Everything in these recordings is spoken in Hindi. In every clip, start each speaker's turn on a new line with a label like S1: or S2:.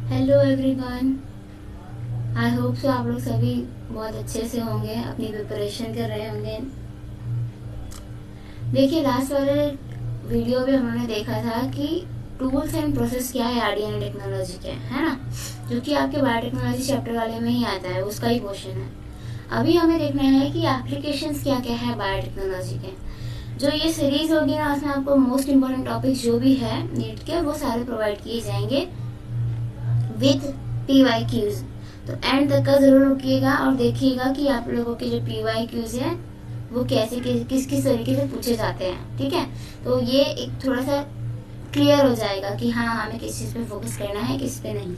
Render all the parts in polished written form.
S1: Hello everyone. आई होप सो आप लोग सभी बहुत अच्छे से होंगे, अपनी प्रिपरेशन कर रहे होंगे। देखिए, लास्ट वाले वीडियो में हमने देखा था कि टूल्स एंड प्रोसेस क्या है आरडीएनए टेक्नोलॉजी के, है ना, जो कि आपके बायोटेक्नोलॉजी चैप्टर वाले में ही आता है, उसका ही क्वेश्चन है। अभी हमें देखना है कि एप्लीकेशंस क्या क्या है बायोटेक्नोलॉजी के। जो ये सीरीज होगी ना, उसमें आपको मोस्ट इम्पोर्टेंट टॉपिक्स जो भी है नीट के, वो सारे प्रोवाइड किए जाएंगे विथ PYQs। तो एंड तक का जरूर रुकिएगा और देखिएगा कि आप लोगों के जो PYQs है वो कैसे किस किस तरीके से पूछे जाते हैं, ठीक है। तो ये एक थोड़ा सा क्लियर हो जाएगा कि हाँ, हमें किस चीज पे फोकस करना है, किस पे नहीं।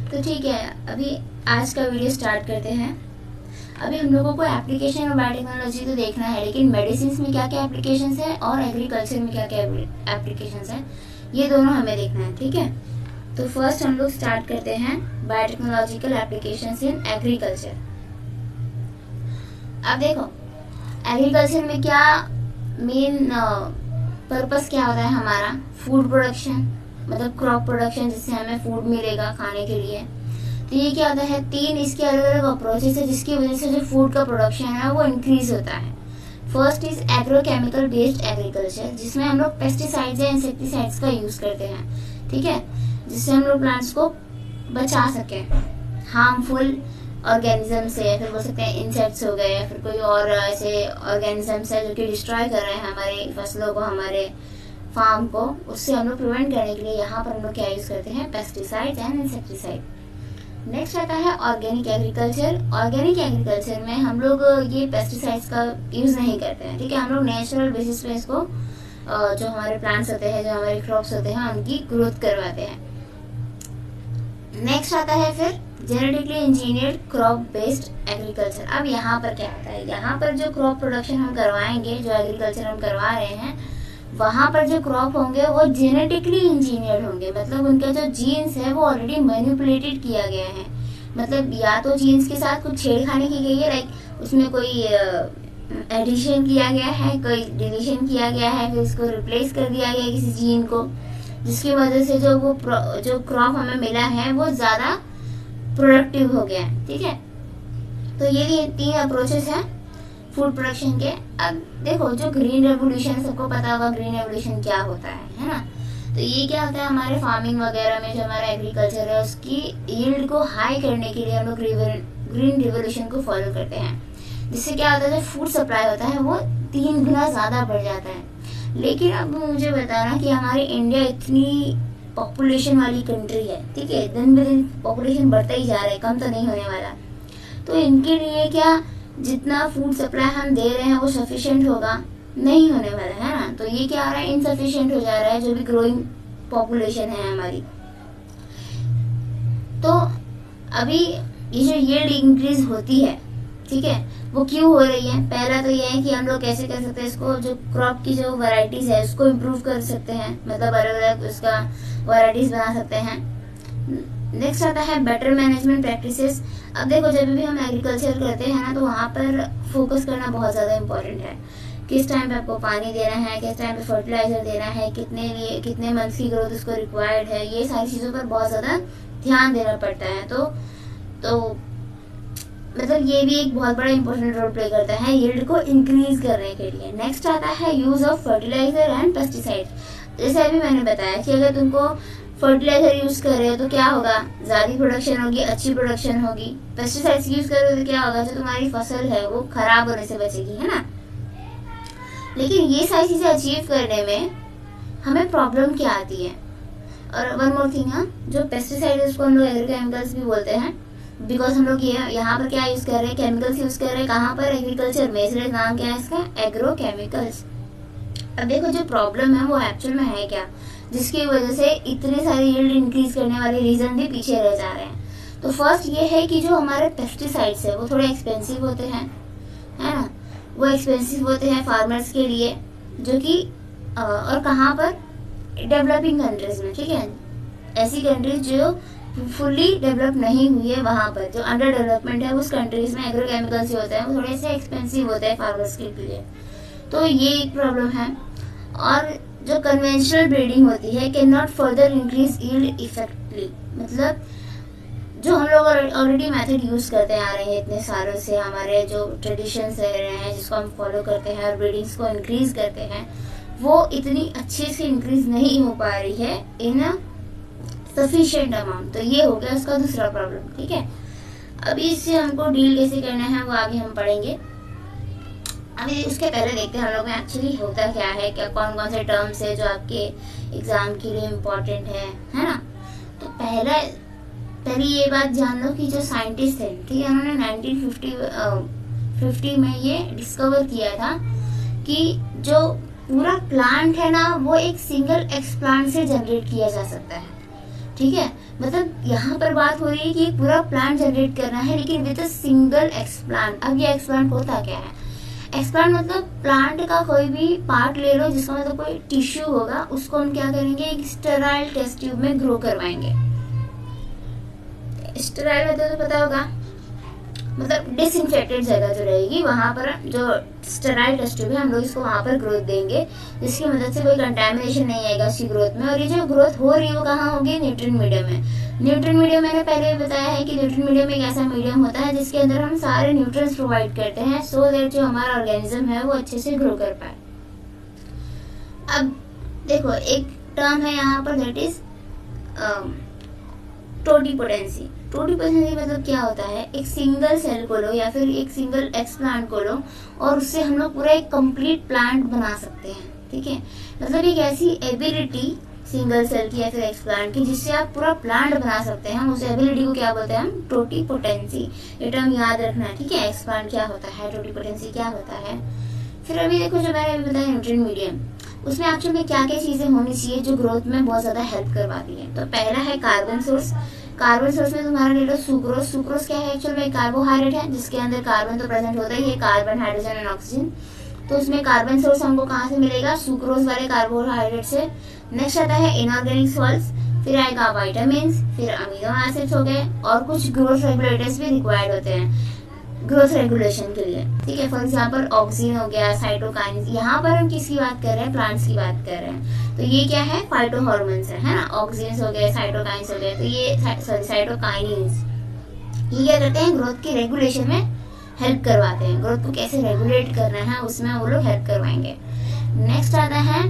S1: तो ठीक है, अभी आज का वीडियो स्टार्ट करते हैं। अभी हम लोगों को एप्लीकेशन और बायोटेक्नोलॉजी तो देखना है, लेकिन मेडिसिन में क्या क्या एप्लीकेशंस है और एग्रीकल्चर में क्या क्या एप्लीकेशंस है, ये दोनों हमें देखना है, ठीक है। तो फर्स्ट हम लोग स्टार्ट करते हैं बायोटेक्नोलॉजिकल एप्लीकेशंस इन एग्रीकल्चर। अब देखो, एग्रीकल्चर में क्या मेन पर्पस क्या होता है हमारा, फूड प्रोडक्शन, मतलब क्रॉप प्रोडक्शन, जिससे हमें फूड मिलेगा खाने के लिए। तो ये क्या होता है, 3 इसके अलग अलग अप्रोचेस है जिसकी वजह से जो फूड का प्रोडक्शन है वो इंक्रीज होता है। First is agrochemical based agriculture, जिसमें हम लोग पेस्टिसाइड्स या इंसेक्टिसाइड्स का यूज करते हैं, ठीक है, जिससे हम लोग प्लांट्स को बचा सकें हार्मफुल ऑर्गेनिज्म से, या फिर बोल सकते हैं इंसेक्ट्स हो गए, या फिर कोई और ऐसे ऑर्गेनिजम्स है जो कि डिस्ट्रॉय कर रहे हैं हमारे फसलों को, हमारे फार्म को, उससे हम लोग प्रिवेंट करने के लिए यहाँ पर हम लोग क्या यूज करते हैं, पेस्टिसाइड्स एंड इंसेक्टिसाइड। नेक्स्ट आता है ऑर्गेनिक एग्रीकल्चर। ऑर्गेनिक एग्रीकल्चर में हम लोग ये पेस्टिसाइड्स का यूज नहीं करते हैं, ठीक है। हम लोग नेचुरल बेसिस पे इसको जो हमारे प्लांट्स होते हैं, जो हमारे क्रॉप्स होते हैं, उनकी ग्रोथ करवाते हैं। नेक्स्ट आता है फिर genetically engineered crop based agriculture. अब यहाँ पर क्या होता है, यहाँ पर जो क्रॉप प्रोडक्शन हम करवाएंगे, जो एग्रीकल्चर हम करवा रहे हैं, वहां पर जो क्रॉप होंगे वो जेनेटिकली इंजीनियर्ड होंगे, मतलब उनका जो जीन्स है वो ऑलरेडी मैनिपुलेटेड किया गया है। मतलब या तो जीन्स के साथ कुछ छेड़खानी की गई है, लाइक उसमें कोई एडिशन किया गया है, कोई डिलीशन किया गया है, फिर उसको रिप्लेस कर दिया गया किसी जीन को, जिसकी वजह से जो क्रॉप हमें मिला है वो ज्यादा प्रोडक्टिव हो गया है, ठीक है। तो ये 3 अप्रोचेस हैं फूड प्रोडक्शन के। अब देखो, जो ग्रीन रेवोल्यूशन, सबको पता होगा ग्रीन रेवोल्यूशन क्या होता है ना। तो ये क्या होता है, हमारे फार्मिंग वगैरह में जो हमारा एग्रीकल्चर है उसकी यील्ड को हाई करने के लिए हम लोग ग्रीन रेवोल्यूशन को फॉलो करते हैं, जिससे क्या होता है, जो फूड सप्लाई होता है वो 3 गुना ज्यादा बढ़ जाता है। लेकिन अब मुझे बताना कि हमारे इंडिया इतनी पॉपुलेशन वाली कंट्री है, ठीक है, दिन ब दिन पॉपुलेशन बढ़ता ही जा रहा है, कम तो नहीं होने वाला। तो इनके लिए क्या जितना फूड सप्लाई हम दे रहे हैं वो सफिशिएंट होगा, नहीं होने वाला है ना। तो ये क्या आ रहा है, इनसफिशिएंट हो जा रहा है, जो भी ग्रोइंग पॉपुलेशन है हमारी। तो अभी ये जो यील्ड इंक्रीज होती है, ठीक है, वो क्यों हो रही है। पहला तो ये है कि हम लोग कैसे कर सकते हैं इसको, जो क्रॉप की जो वैरायटीज है उसको इम्प्रूव कर सकते हैं, मतलब अलग अलग उसका वैरायटीज बना सकते हैं। नेक्स्ट आता है बेटर मैनेजमेंट प्रैक्टिसेस। अब देखो, जब भी हम एग्रीकल्चर करते हैं ना, तो वहाँ पर फोकस करना बहुत ज़्यादा इम्पोर्टेंट है। किस टाइम पे आपको पानी देना है, किस टाइम पे फर्टिलाइजर देना है, कितने मंथ की ग्रोथ उसको रिक्वायर्ड है, ये सारी चीज़ों पर बहुत ज़्यादा ध्यान देना पड़ता है। तो मतलब ये भी एक बहुत बड़ा इंपॉर्टेंट रोल प्ले करता है यील्ड को इंक्रीज करने के लिए। नेक्स्ट आता है use of fertiliser and pesticide. जैसे अभी मैंने बताया कि अगर तुमको फर्टिलाइजर यूज कर रहे हो तो क्या होगा, ज्यादा प्रोडक्शन होगी, अच्छी प्रोडक्शन होगी। पेस्टिसाइड्स यूज कर रहे हो तो क्या होगा, जो तुम्हारी फसल है वो खराब होने से बचेगी, है ना। लेकिन ये सारी चीजें अचीव करने में हमें प्रॉब्लम क्या आती है। और वन मोर थिंग, जो पेस्टिसाइड है उसको हम लोग एग्रोकेमिकल्स भी बोलते हैं, बिकॉज हम लोग ये यहाँ पर क्या यूज कर रहे हैं, केमिकल्स यूज कर रहे हैं। कहाँ पर, एग्रीकल्चर में, इसलिए नाम क्या है इसका, एग्रोकेमिकल्स। अब देखो, जो प्रॉब्लम है वो एक्चुअल में है क्या, जिसकी वजह से इतने सारे यील्ड इंक्रीज करने वाले रीजन भी पीछे रह जा रहे हैं। तो फर्स्ट ये है कि जो हमारे पेस्टिसाइड्स है वो थोड़े एक्सपेंसिव होते हैं, है ना, वो एक्सपेंसिव होते हैं फार्मर्स के लिए, जो कि और कहाँ पर, डेवलपिंग कंट्रीज में, ठीक है, ऐसी कंट्रीज जो फुल्ली डेवलप नहीं हुई है, वहां पर जो अंडर डेवलपमेंट है उस कंट्रीज में एग्रोकेमिकल्स जो होते हैं वो थोड़े से एक्सपेंसिव होते हैं फार्मर्स के लिए। तो ये एक प्रॉब्लम है। और जो कन्वेंशनल ब्रीडिंग होती है can not further increase yield effectively, मतलब जो हम लोग ऑलरेडी मेथड यूज करते आ रहे हैं इतने सालों से, हमारे जो ट्रेडिशंस रह रहे हैं जिसको हम फॉलो करते हैं और ब्रीडिंग्स को इंक्रीज करते हैं, वो इतनी अच्छे से इंक्रीज नहीं हो पा रही है इन सफिशिएंट अमाउंट। तो ये हो गया उसका दूसरा प्रॉब्लम, ठीक है। अभी इससे हमको डील कैसे करना है वो आगे हम पढ़ेंगे। अभी उसके पहले देखते हैं हम लोग में एक्चुअली होता क्या है, क्या कौन कौन से टर्म्स है जो आपके एग्जाम के लिए इम्पोर्टेंट है ना। तो पहली ये बात जान लो कि जो साइंटिस्ट थे, ठीक है, उन्होंने 1950 में ये डिस्कवर किया था कि जो पूरा प्लांट है ना वो एक सिंगल एक्सप्लांट से जनरेट किया जा सकता है, ठीक है। मतलब यहाँ पर बात हो रही है कि पूरा प्लांट जनरेट करना है लेकिन विद अ सिंगल एक्सप्लांट। अब ये एक्सप्लांट होता क्या है, एक्सप्लांट मतलब प्लांट का कोई भी पार्ट ले लो जिसका मतलब कोई टिश्यू होगा, उसको हम क्या करेंगे, एक स्टेराइल टेस्ट ट्यूब में ग्रो करवाएंगे। स्टेराइल मतलब तो पता होगा, मतलब डिसइंफेक्टेड जगह जो रहेगी वहां पर जो स्टेराइल टेस्ट ट्यूब है हम लोग इसको वहां पर ग्रोथ देंगे, जिसकी मदद से कोई कंटामिनेशन नहीं आएगा उसकी ग्रोथ में। और ये जो ग्रोथ हो रही है वो कहाँ होगी, न्यूट्रिएंट मीडियम में। न्यूट्रिएंट मीडियम मैंने पहले भी बताया है कि न्यूट्रिएंट मीडियम एक ऐसा मीडियम होता है जिसके अंदर हम सारे न्यूट्रिएंट्स प्रोवाइड करते हैं सो दैट जो हमारा ऑर्गेनिज्म है वो अच्छे से ग्रो कर पाए। अब देखो एक टर्म है यहाँ पर, दैट इज टोटिपोटेंसी। टोटिपोटेंसी मतलब क्या होता है, एक सिंगल सेल को लो या फिर एक सिंगल एक्सप्लांट को लो और उससे हम लोग पूरा एक कंप्लीट प्लांट बना सकते हैं, ठीक है। मतलब एक ऐसी एबिलिटी सिंगल सेल की या फिर एक्सप्लांट की जिससे आप पूरा प्लांट बना सकते हैं, उस एबिलिटी को क्या बोलते हैं हम, टोटिपोटेंसी। ये टर्म याद रखना है, ठीक है। एक्सप्लांट क्या होता है, टोटिपोटेंसी क्या होता है। फिर अभी देखो जो मैंने अभी बताया न्यूट्रिएंट मीडियम, उसमें एक्चुअल में क्या क्या चीजें होनी चाहिए जो ग्रोथ में बहुत ज्यादा हेल्प करवाती है। तो पहला है कार्बन सोर्स। कार्बन सोर्स में तुम्हारा ले लो सुक्रोज। सुक्रोज क्या है, एक्चुअल में कार्बोहाइड्रेट है जिसके अंदर कार्बन तो प्रेजेंट होता ही है, कार्बन, हाइड्रोजन एंड ऑक्सीजन। तो उसमें कार्बन सोर्स हमको कहाँ से मिलेगा, सुक्रोज वाले कार्बोहाइड्रेट से। नेक्स्ट आता है इनऑर्गेनिक सॉल्ट्स, फिर आएगा विटामिन, फिर अमीनो एसिड्स हो गए और कुछ ग्रोथ रेगुलेटर्स भी रिक्वायर्ड होते हैं ग्रोथ रेगुलेशन के लिए, ठीक है। फॉर एग्जाम्पल ऑक्सीजन हो गया, साइटोकाइन्स। यहाँ पर हम किसकी बात कर रहे हैं, प्लांट्स की बात कर रहे हैं। तो ये क्या है, फाइटो हॉर्मोन्स है ना, ऑक्सीजन हो गए, साइटोकाइन्स हो गए। तो ये साइटोकाइनिन्स ये क्या करते हैं, ग्रोथ के रेगुलेशन में हेल्प करवाते हैं। ग्रोथ को कैसे रेगुलेट करना है उसमें वो लोग हेल्प करवाएंगे। नेक्स्ट आता है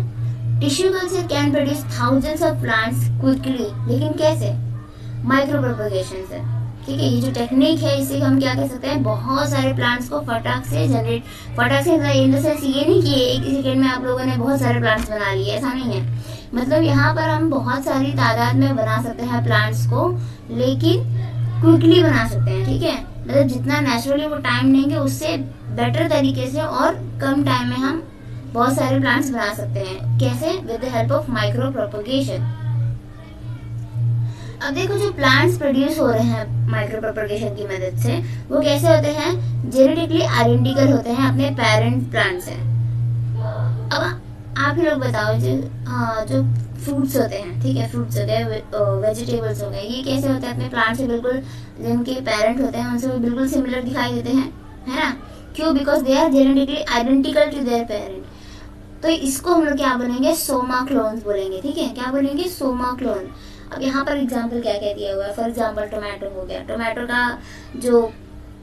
S1: tissue culture can produce thousands of plants quickly, लेकिन कैसे, माइक्रो प्रोपगेशन से, ठीक है। ये जो टेक्निक है इसे हम क्या कह सकते हैं, बहुत सारे प्लांट्स को फटाक से जनरेट, फटाक से इन द सेंस ये नहीं कि एक सेकेंड में आप लोगों ने बहुत सारे प्लांट्स बना लिए, ऐसा नहीं है। मतलब यहाँ पर हम बहुत सारी तादाद में बना सकते हैं प्लांट्स को, लेकिन क्विकली बना सकते हैं, ठीक है। मतलब जितना नेचुरली वो टाइम लेंगे उससे बेटर तरीके से और कम टाइम में हम बहुत सारे प्लांट्स बना सकते हैं। कैसे, with the help of micro propagation. अब देखो जो प्लांट्स प्रोड्यूस हो रहे हैं माइक्रो प्रोपगेशन की मदद से वो कैसे होते हैं, जेनेटिकली आइडेंटिकल होते हैं अपने पेरेंट प्लांट से। अब आप ही लोग बताओ, जो फ्रूट्स होते हैं, ठीक है, फ्रूट्स हो गए, वेजिटेबल्स हो गए, ये कैसे होते हैं अपने प्लांट से बिल्कुल, जिनके पेरेंट होते हैं उनसे बिल्कुल सिमिलर दिखाई देते हैं, है ना। क्यों, because they are genetically identical to their parent. तो इसको हम लोग क्या बोलेंगे, सोमा क्लोन्स बोलेंगे, ठीक है। क्या बोलेंगे, सोमा क्लोन। अब यहाँ पर एग्जाम्पल क्या क्या दिया हुआ है, फॉर एग्जाम्पल टोमेटो हो गया। टोमेटो का जो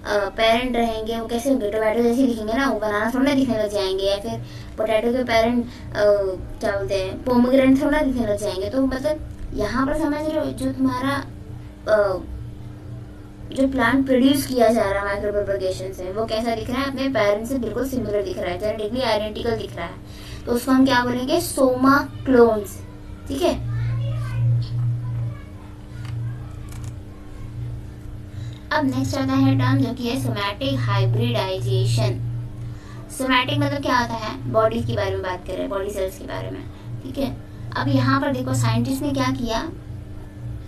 S1: पेरेंट रहेंगे वो कैसे होंगे, टोमेटो जैसे दिखेंगे ना, वो बनाना थोड़ा दिखने लग जाएंगे। या फिर पोटैटो के पेरेंट क्या बोलते हैं, पोमोग्रेनेट थोड़ा दिखने लग जाएंगे। तो मतलब यहाँ पर समझ रहे हो, जो तुम्हारा जो प्लांट प्रोड्यूस किया जा रहा है माइक्रो प्रोपगेशन से, वो कैसा दिख रहा है, अपने पेरेंट से बिल्कुल सिमिलर दिख रहा है, जेनेटिकली आइडेंटिकल दिख रहा है। तो उसको हम क्या बोलेंगे, सोमा क्लोन्स, ठीक है। अब नेक्स्ट आता है टर्म जो कि है सोमैटिक हाइब्रिडाइजेशन। सोमैटिक मतलब क्या होता है, बॉडी के बारे में बात कर रहे हैं, बॉडी सेल्स के बारे में, ठीक है। अब यहाँ पर देखो साइंटिस्ट ने क्या किया,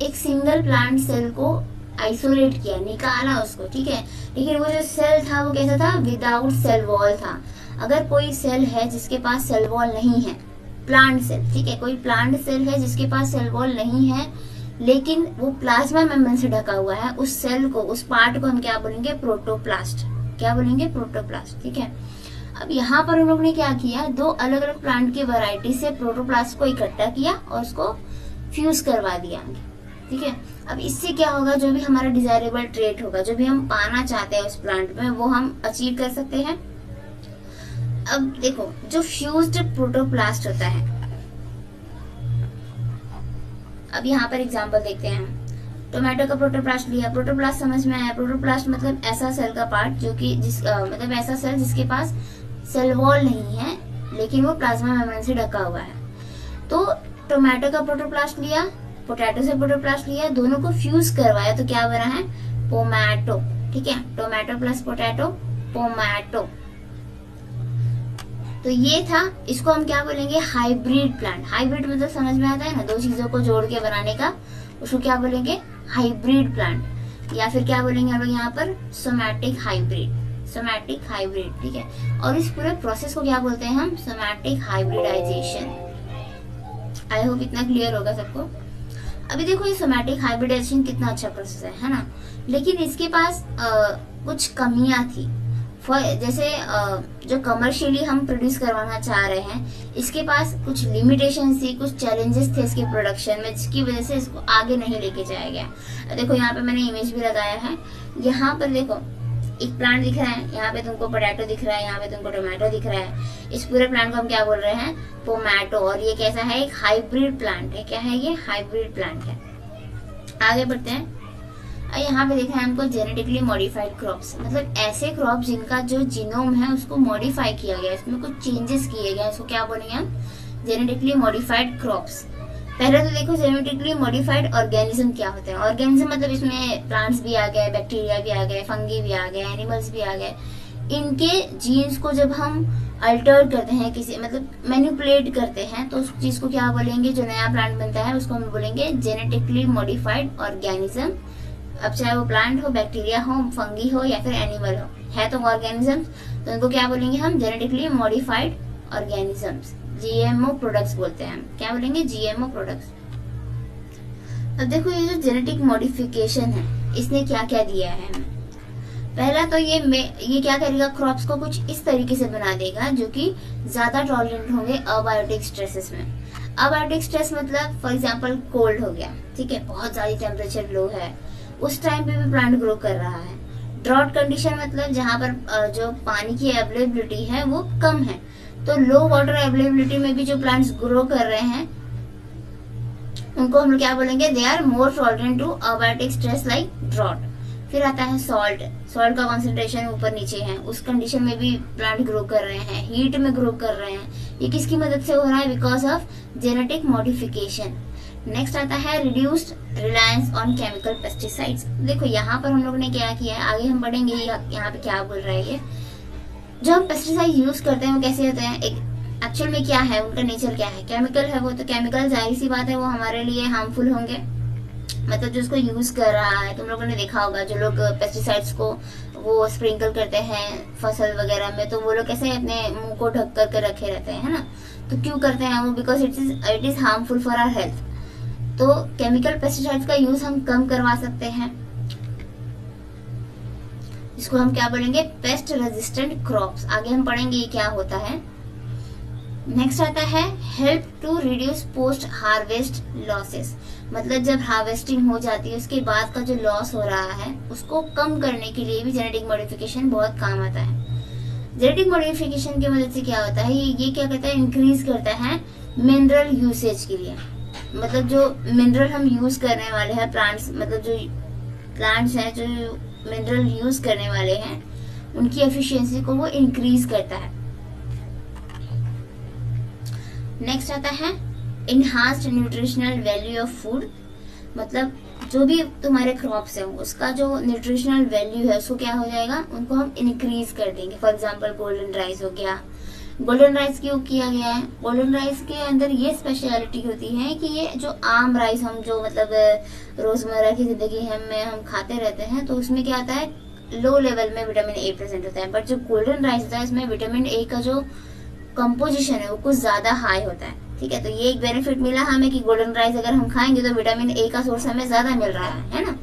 S1: एक सिंगल प्लांट सेल को आइसोलेट किया, निकाला उसको, ठीक है। लेकिन वो जो सेल था वो कैसा था, विदाउट सेल वॉल था। अगर कोई सेल है जिसके पास सेल वॉल नहीं है, प्लांट सेल, ठीक है, कोई प्लांट सेल है जिसके पास सेल वॉल नहीं है लेकिन वो प्लाज्मा मेम्ब्रेन से ढका हुआ है, उस सेल को, उस पार्ट को हम क्या बोलेंगे, प्रोटोप्लास्ट। क्या बोलेंगे, प्रोटोप्लास्ट, ठीक है। अब यहाँ पर हम लोग ने क्या किया, दो अलग अलग प्लांट की वैरायटी से प्रोटोप्लास्ट को इकट्ठा किया और उसको फ्यूज करवा दिया, ठीक है। अब इससे क्या होगा, जो भी हमारा डिजायरेबल ट्रेट होगा, जो भी हम पाना चाहते हैं उस प्लांट में, वो हम अचीव कर सकते हैं। अब देखो, जो फ्यूज्ड प्रोटोप्लास्ट होता है, अब यहाँ पर एग्जांपल देखते हैं। टोमेटो का प्रोटोप्लास्ट लिया, प्रोटोप्लास्ट समझ में आया। प्रोटोप्लास्ट मतलब ऐसा सेल का पार्ट जो कि मतलब ऐसा सेल जिसके पास सेल वॉल नहीं है लेकिन वो प्लाज्मा मेम्ब्रेन से ढका हुआ है। तो टोमेटो का प्रोटोप्लास्ट लिया, पोटैटो से प्रोटोप्लास्ट लिया, दोनों को फ्यूज करवाया तो क्या बना है, पोमैटो, ठीक है। Tomato plus potato, pomato. तो ये था, इसको हम क्या बोलेंगे, हाइब्रिड प्लांट। हाइब्रिड मतलब समझ में आता है ना, दो चीजों को जोड़ के बनाने का, उसको क्या बोलेंगे, हाइब्रिड प्लांट। या फिर क्या बोलेंगे हम लोग यहाँ पर, सोमैटिक हाइब्रिड, सोमैटिक हाइब्रिड, ठीक है। और इस पूरे प्रोसेस को क्या बोलते हैं हम, सोमैटिक हाइब्रिडाइजेशन। आई होप इतना क्लियर होगा सबको। अभी देखो, ये सोमैटिक हाइब्रिडाइजेशन कितना अच्छा प्रोसेस है ना, लेकिन इसके पास कुछ कमियां थी। जैसे जो कमर्शियली हम प्रोड्यूस करवाना चाह रहे हैं, इसके पास कुछ लिमिटेशन थी, कुछ चैलेंजेस थे इसके प्रोडक्शन में, जिसकी वजह से इसको आगे नहीं लेके जाया गया। देखो यहाँ पे मैंने इमेज भी लगाया है। यहाँ पर देखो एक प्लांट दिख रहा है, यहाँ पे तुमको पोटैटो दिख रहा है, यहाँ पे तुमको टोमेटो दिख रहा है। इस पूरे प्लांट को हम क्या बोल रहे हैं, पोमैटो। और ये कैसा है, एक हाइब्रिड प्लांट है। क्या है ये, हाइब्रिड प्लांट है। आगे बढ़ते हैं। यहाँ पे देखा है हमको जेनेटिकली मॉडिफाइड क्रॉप्स, मतलब ऐसे क्रॉप जिनका जो जीनोम है उसको मॉडिफाई किया गया, इसमें कुछ चेंजेस किए गए, इसको क्या बोलेंगे हम, जेनेटिकली मॉडिफाइड क्रॉप्स। पहले तो देखो, जेनेटिकली मॉडिफाइड ऑर्गेनिज्म क्या होते हैं। ऑर्गेनिज्म मतलब इसमें प्लांट्स भी आ गए, बैक्टीरिया भी आ गए, फंगी भी आ गए, एनिमल्स भी आ गए। इनके जीन्स को जब हम अल्टर करते हैं, किसी मतलब मैनिपुलेट करते हैं, तो उस चीज को क्या बोलेंगे, जो नया प्लांट बनता है उसको हम बोलेंगे जेनेटिकली मॉडिफाइड ऑर्गेनिज्म। अब चाहे वो प्लांट हो, बैक्टीरिया हो, फंगी हो या फिर एनिमल हो, है तो ऑर्गेनिज्म, तो उनको क्या बोलेंगे हम, genetically modified organisms, GMO products बोलते हैं हम। क्या बोलेंगे, जीएमओ प्रोडक्ट्स। अब देखो, ये जो जेनेटिक मॉडिफिकेशन है, इसने क्या क्या दिया है हमें। पहला तो ये क्या करेगा, क्रॉप्स को कुछ इस तरीके से बना देगा जो कि ज्यादा टॉलरेंट होंगे अबायोटिक स्ट्रेसेस में। अबायोटिक स्ट्रेस मतलब फॉर एग्जांपल कोल्ड हो गया, ठीक है, बहुत ज्यादा टेम्परेचर लो है, उस टाइम पे भी प्लांट ग्रो कर रहा है। ड्रॉट कंडीशन मतलब जहाँ पर जो पानी की अवेलेबिलिटी है वो कम है, तो लो वाटर अवेलेबिलिटी में भी जो प्लांट्स ग्रो कर रहे हैं उनको हम क्या बोलेंगे, they are more tolerant to abiotic stress like drought. फिर आता है सॉल्ट, सॉल्ट का कॉन्सेंट्रेशन ऊपर नीचे है, उस कंडीशन में भी प्लांट ग्रो कर रहे हैं, हीट में ग्रो कर रहे हैं। ये किसकी मदद से हो रहा है, because of genetic modification. Next आता है reduced reliance on chemical pesticides. देखो यहाँ पर हम लोग ने क्या किया है, आगे हम पढ़ेंगे यहाँ पे क्या बोल रहा है ये। जो हम पेस्टिसाइड यूज करते हैं वो कैसे होते हैं, एक एक्चुअल में क्या है, उनका नेचर क्या है, केमिकल है वो, तो केमिकल जाहिर सी बात है वो हमारे लिए हार्मफुल होंगे। मतलब जो उसको यूज कर रहा है, तुम लोगों ने देखा होगा जो लोग पेस्टिसाइड्स को वो स्प्रिंकल करते हैं फसल वगैरह में, तो वो लोग कैसे अपने मुंह को ढक करके रखे रहते हैं, है ना। तो क्यों करते हैं वो, because it is harmful for our health. तो केमिकल पेस्टिसाइड्स का यूज हम कम करवा सकते हैं, इसको हम क्या बोलेंगे, पेस्ट रेजिस्टेंट क्रॉप्स। आगे हम पढ़ेंगे ये क्या होता है। नेक्स्ट आता है help to reduce post harvest losses, मतलब जब हार्वेस्टिंग हो जाती है उसके बाद का जो लॉस हो रहा है उसको कम करने के लिए भी जेनेटिक मॉडिफिकेशन बहुत काम आता है। जेनेटिक मॉडिफिकेशन की मदद से क्या होता है, ये क्या कहता है, इंक्रीज करता है मिनरल यूसेज के लिए। मतलब जो मिनरल हम यूज करने वाले हैं प्लांट्स, मतलब जो प्लांट्स हैं जो मिनरल यूज करने वाले हैं उनकी एफिशिएंसी को वो इंक्रीज करता है। नेक्स्ट आता है enhanced nutritional value of food, मतलब जो भी तुम्हारे क्रॉप्स हैं उसका जो न्यूट्रिशनल वैल्यू है उसको क्या हो जाएगा, उनको हम इंक्रीज कर देंगे। फॉर एग्जांपल गोल्डन राइस हो गया। गोल्डन राइस क्यों किया गया है, गोल्डन राइस के अंदर ये स्पेशलिटी होती है कि ये जो आम राइस हम जो मतलब रोजमर्रा की जिंदगी में हम खाते रहते हैं, तो उसमें क्या आता है, लो लेवल में विटामिन ए प्रेजेंट होता है। बट जो गोल्डन राइस होता है इसमें विटामिन ए का जो कंपोजिशन है वो कुछ ज्यादा हाई होता है, ठीक है। तो ये एक बेनिफिट मिला हमें कि गोल्डन राइस अगर हम खाएंगे तो विटामिन ए का सोर्स हमें ज्यादा मिल रहा है ना।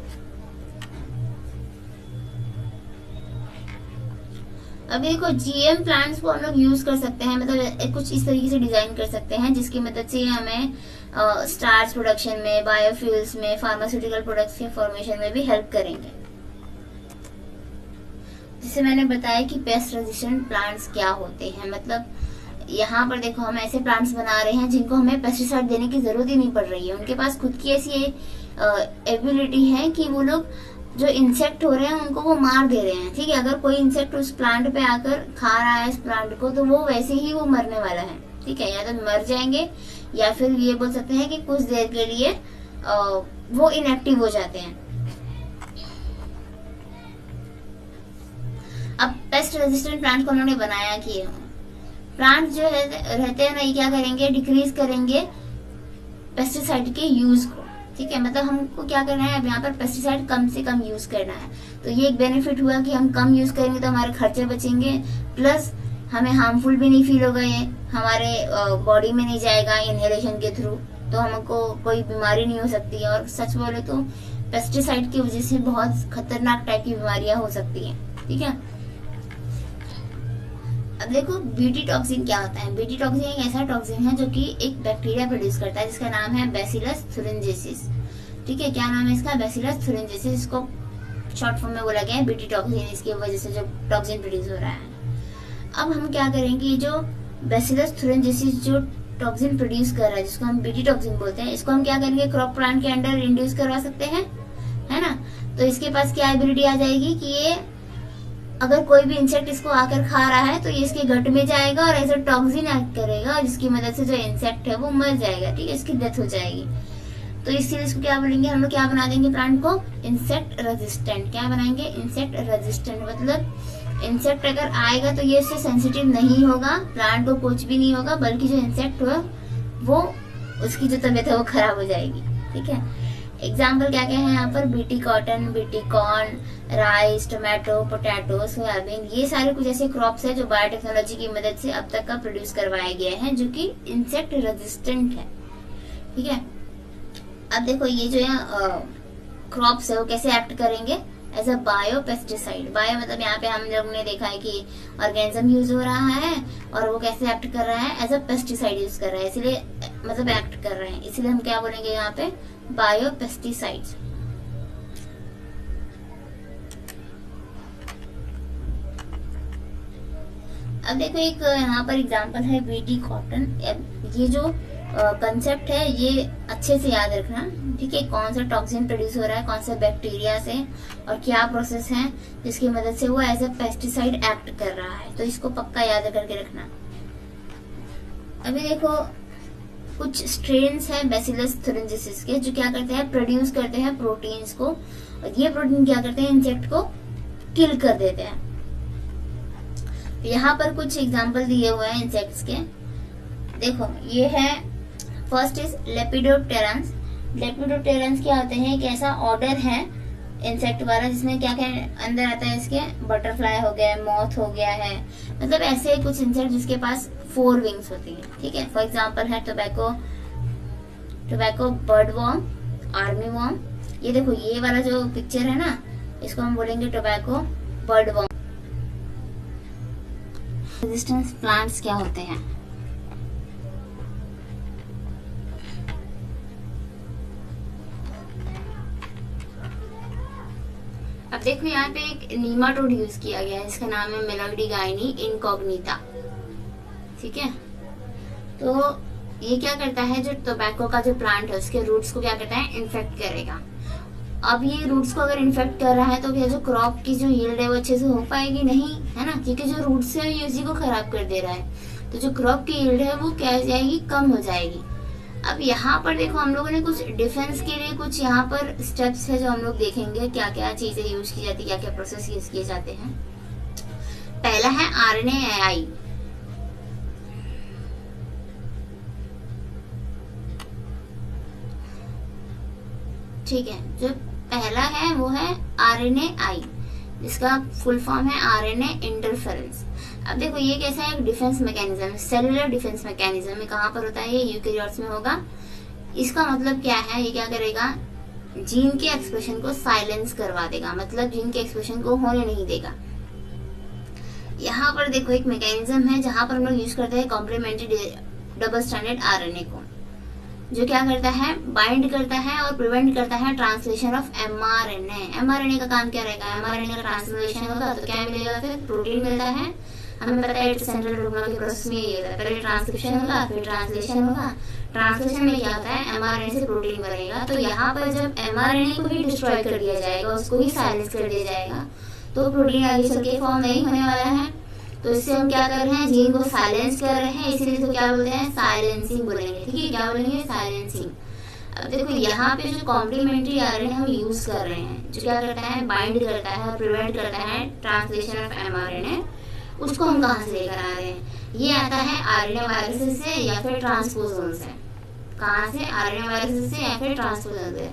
S1: अभी देखो जीएम प्लांट्स को हम लोग यूज कर सकते हैं, मतलब कुछ इस तरीके से डिजाइन कर सकते हैं जिसकी मदद से हमें स्टार्च प्रोडक्शन में, बायोफ्यूल्स में, फार्मास्यूटिकल प्रोडक्ट्स के फॉर्मेशन में भी हेल्प करेंगे। जैसे मैंने बताया कि पेस्ट रेजिस्टेंट प्लांट्स क्या होते हैं, मतलब यहाँ पर देखो हम ऐसे प्लांट्स बना रहे हैं जिनको हमें पेस्टिसाइड देने की जरूरत ही नहीं पड़ रही है। उनके पास खुद की ऐसी एबिलिटी है कि वो लोग जो इंसेक्ट हो रहे हैं उनको वो मार दे रहे हैं। ठीक है, अगर कोई इंसेक्ट उस प्लांट पे आकर खा रहा है इस प्लांट को, तो वो वैसे ही वो मरने वाला है। ठीक है, या तो मर जाएंगे या फिर ये बोल सकते हैं कि कुछ देर के लिए वो इनएक्टिव हो जाते हैं। अब पेस्ट रेजिस्टेंट प्लांट को उन्होंने बनाया कि प्लांट जो है रहते हैं ना, ये क्या करेंगे, डिक्रीज करेंगे पेस्टिसाइड के यूज को। ठीक है, मतलब हमको क्या करना है, अब यहाँ पर पेस्टिसाइड कम से कम यूज करना है। तो ये एक बेनिफिट हुआ कि हम कम यूज करेंगे तो हमारे खर्चे बचेंगे, प्लस हमें हार्मफुल भी नहीं फील होगा, ये हमारे बॉडी में नहीं जाएगा इनहेलेशन के थ्रू, तो हमको कोई बीमारी नहीं हो सकती है। और सच बोले तो पेस्टिसाइड की वजह से बहुत खतरनाक टाइप की बीमारियां हो सकती हैं। ठीक है, अब देखो बीटी टॉक्सिन क्या होता है। बीटी टॉक्सिन एक ऐसा टॉक्सिन है जो कि एक बैक्टीरिया प्रोड्यूस करता है जिसका नाम है बैसिलस थुरिंजेसिस। ठीक है, क्या नाम है इसका, बैसिलस थुरिंजेसिस। इसको शॉर्ट फॉर्म में बोला गया है बीटी टॉक्सिन, इसकी वजह से जो टॉक्सिन प्रोड्यूस हो रहा है। अब हम क्या करेंगे, जो बैसिलस थुरिंजेसिस जो टॉक्सिन प्रोड्यूस कर रहा है, जिसको हम बीटी टॉक्सिन बोलते हैं, इसको हम क्या करेंगे, क्रॉप प्लांट के अंदर इंड्यूस करवा सकते हैं, है ना। तो इसके पास क्या एबिलिटी आ जाएगी कि ये अगर कोई भी इंसेक्ट इसको आकर खा रहा है तो ये इसके गट में जाएगा और ऐसा टॉक्सिन एक्ट करेगा, और जिसकी मदद से जो इंसेक्ट है वो मर जाएगा। ठीक है, इसकी डेथ हो जाएगी। तो इसलिए इसको क्या बोलेंगे हम लोग, क्या बना देंगे प्लांट को, इंसेक्ट रेजिस्टेंट। क्या बनाएंगे, इंसेक्ट रेजिस्टेंट। मतलब इंसेक्ट अगर आएगा तो ये इससे सेंसिटिव नहीं होगा, प्लांट को कुछ भी नहीं होगा, बल्कि जो इंसेक्ट हो वो उसकी जो तबीयत है वो खराब हो जाएगी। ठीक है, एग्जाम्पल क्या क्या है यहाँ पर, BT cotton, BT corn, rice, tomato, potato, soybean, ये सारे कुछ ऐसे क्रॉप्स है जो बायोटेक्नोलॉजी की मदद से अब तक का प्रोड्यूस करवाया गया है, जो कि इंसेक्ट रेजिस्टेंट है। ठीक है, अब देखो ये जो है क्रॉप्स है वो कैसे एक्ट करेंगे, as a bio pesticide. Bio मतलब यहाँ पे हम लोग ने देखा है कि ऑर्गेनिज्म यूज हो रहा है और वो कैसे एक्ट कर रहा है, एज अ पेस्टिसाइड यूज कर रहा है, इसीलिए मतलब एक्ट कर रहे हैं, इसीलिए हम क्या बोलेंगे यहाँ पे, बायो पेस्टिसाइड्स। अब देखो एक यहाँ पर एग्जांपल है बीटी कॉटन। ये जो कंसेप्ट है ये अच्छे से याद रखना। ठीक है, कौन सा टॉक्सिन प्रोड्यूस हो रहा है, कौन सा बैक्टीरिया से, और क्या प्रोसेस है जिसकी मदद से वो एज अ पेस्टिसाइड एक्ट कर रहा है, तो इसको पक्का याद करके रखना। अभी देखो कुछ स्ट्रेन्स हैं बैसिलस थुरिंजेसिस के जो क्या करते हैं, प्रोड्यूस करते हैं प्रोटीन्स को, और ये प्रोटीन क्या करते हैं, इंसेक्ट को किल कर देते हैं। यहाँ पर कुछ एग्जांपल दिए हुए हैं इंसेक्ट्स के। देखो ये है, फर्स्ट इज लेपिडोप्टेरन्स। लेपिडोप्टेरन्स क्या होते हैं, एक ऐसा ऑर्डर है इंसेक्ट वाला जिसमें क्या क्या अंदर आता है, इसके बटरफ्लाई हो गया, मॉथ हो गया है, मतलब ऐसे कुछ इंसेक्ट जिसके पास 4 विंग्स होती है। ठीक है, फॉर एग्जांपल है tobacco, bird worm, army worm. ये देखो ये वाला जो पिक्चर है ना, इसको हम बोलेंगे tobacco bird worm. Resistance plants क्या होते हैं, अब देखो यहाँ पे एक नीमाटोड यूज किया गया है, इसका नाम है मेलोडिगाइनी इनकॉग्निटा। ठीक है, तो ये क्या करता है, जो टोबैको का जो प्लांट है उसके रूट्स को क्या करता है, इन्फेक्ट करेगा। अब ये रूट्स को अगर इन्फेक्ट कर रहा है तो क्या जो क्रॉप की जो यील्ड है वो अच्छे से हो पाएगी नहीं, है ना, क्योंकि जो रूट्स है ये उसी को खराब कर दे रहा है, तो जो क्रॉप की यील्ड है वो क्या हो जाएगी, कम हो जाएगी। अब यहाँ पर देखो हम लोगों ने कुछ डिफेंस के लिए कुछ यहाँ पर स्टेप्स है जो हम लोग देखेंगे, क्या क्या चीजें यूज की जाती है, क्या क्या प्रोसेस यूज किए जाते हैं। पहला है RNAi। ठीक है, जो पहला है वो है RNAi, जिसका फुल फॉर्म है RNA इंटरफेरेंस। अब देखो ये कैसा है, एक defence mechanism, cellular defence mechanism में कहाँ पर होता है, ये यूकेरियोट्स में होगा। इसका मतलब क्या है, ये क्या करेगा, जीन के एक्सप्रेशन को साइलेंस करवा देगा, मतलब जीन के एक्सप्रेशन को होने नहीं देगा। यहाँ पर देखो एक मैकेनिज्म है जहाँ पर हम लोग यूज करते हैं कॉम्प्लीमेंट्री डबल स्ट्रैंडेड आरएनए को, जो क्या करता है, बाइंड करता है और प्रिवेंट करता है ट्रांसलेशन ऑफ एमआरएनए। एमआरएनए का काम क्या रहेगा, एमआरएनए का ट्रांसलेशन होगा तो क्या मिलेगा, फिर प्रोटीन मिलता है। हमें पता है सेंट्रल डोग्मा के प्रोसेस में ये होता है, पहले ट्रांसक्रिप्शन होगा फिर ट्रांसलेशन होगा। ट्रांसलेशन में क्या होता है, एमआरएनए से प्रोटीन बनेगा। तो यहाँ पर जब एमआरएनए को ही डिस्ट्रॉय कर दिया जाएगा, उसको ही साइलेंस कर दिया जाएगा, तो प्रोटीन आगे चल के फॉर्म नहीं होने वाला है। तो इससे हम क्या कर रहे हैं, जीन को साइलेंस कर रहे हैं, इसीलिए इसको क्या बोलते हैं, साइलेंसिंग बोलेंगे। ठीक है, क्या बोलेंगे, साइलेंसिंग। अब देखो यहाँ पे जो कॉम्प्लीमेंट्री आरएनए हम यूज कर रहे हैं, जो क्या करता है, बाइंड करता है और प्रिवेंट करता है ट्रांसलेशन ऑफ एमआरएनए, उसको हम कहाँ से लेकर आ रहे हैं, ये आता है आरएनए वायरसेस से या फिर ट्रांसपोजोन से। कहाँ से, आरएनए वायरसेस से या फिर ट्रांसपोजोन से।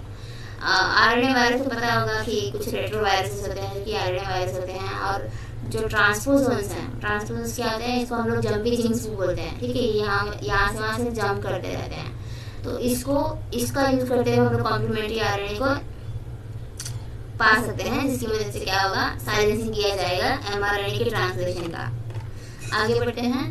S1: आरएनए वायरस को पता होगा कि कुछ रेट्रो वायरसेस होते हैं जो कि आरएनए वायरस होते हैं, और जो ट्रांसपोजोन्स हैं, ट्रांसपोजोन्स क्या होते हैं, इसको हम लोग जंपी जीन्स भी बोलते हैं। ठीक है, यहाँ से वहाँ से जंप करते रहते हैं। तो इसका यूज करते हुए हम लोग कॉम्प्लीमेंट्री आरएनए को पा सकते हैं, जिसकी वजह से क्या होगा, साइलेंसिंग किया जाएगा एमआरएनए के ट्रांसलेशन का। आगे बढ़ते हैं।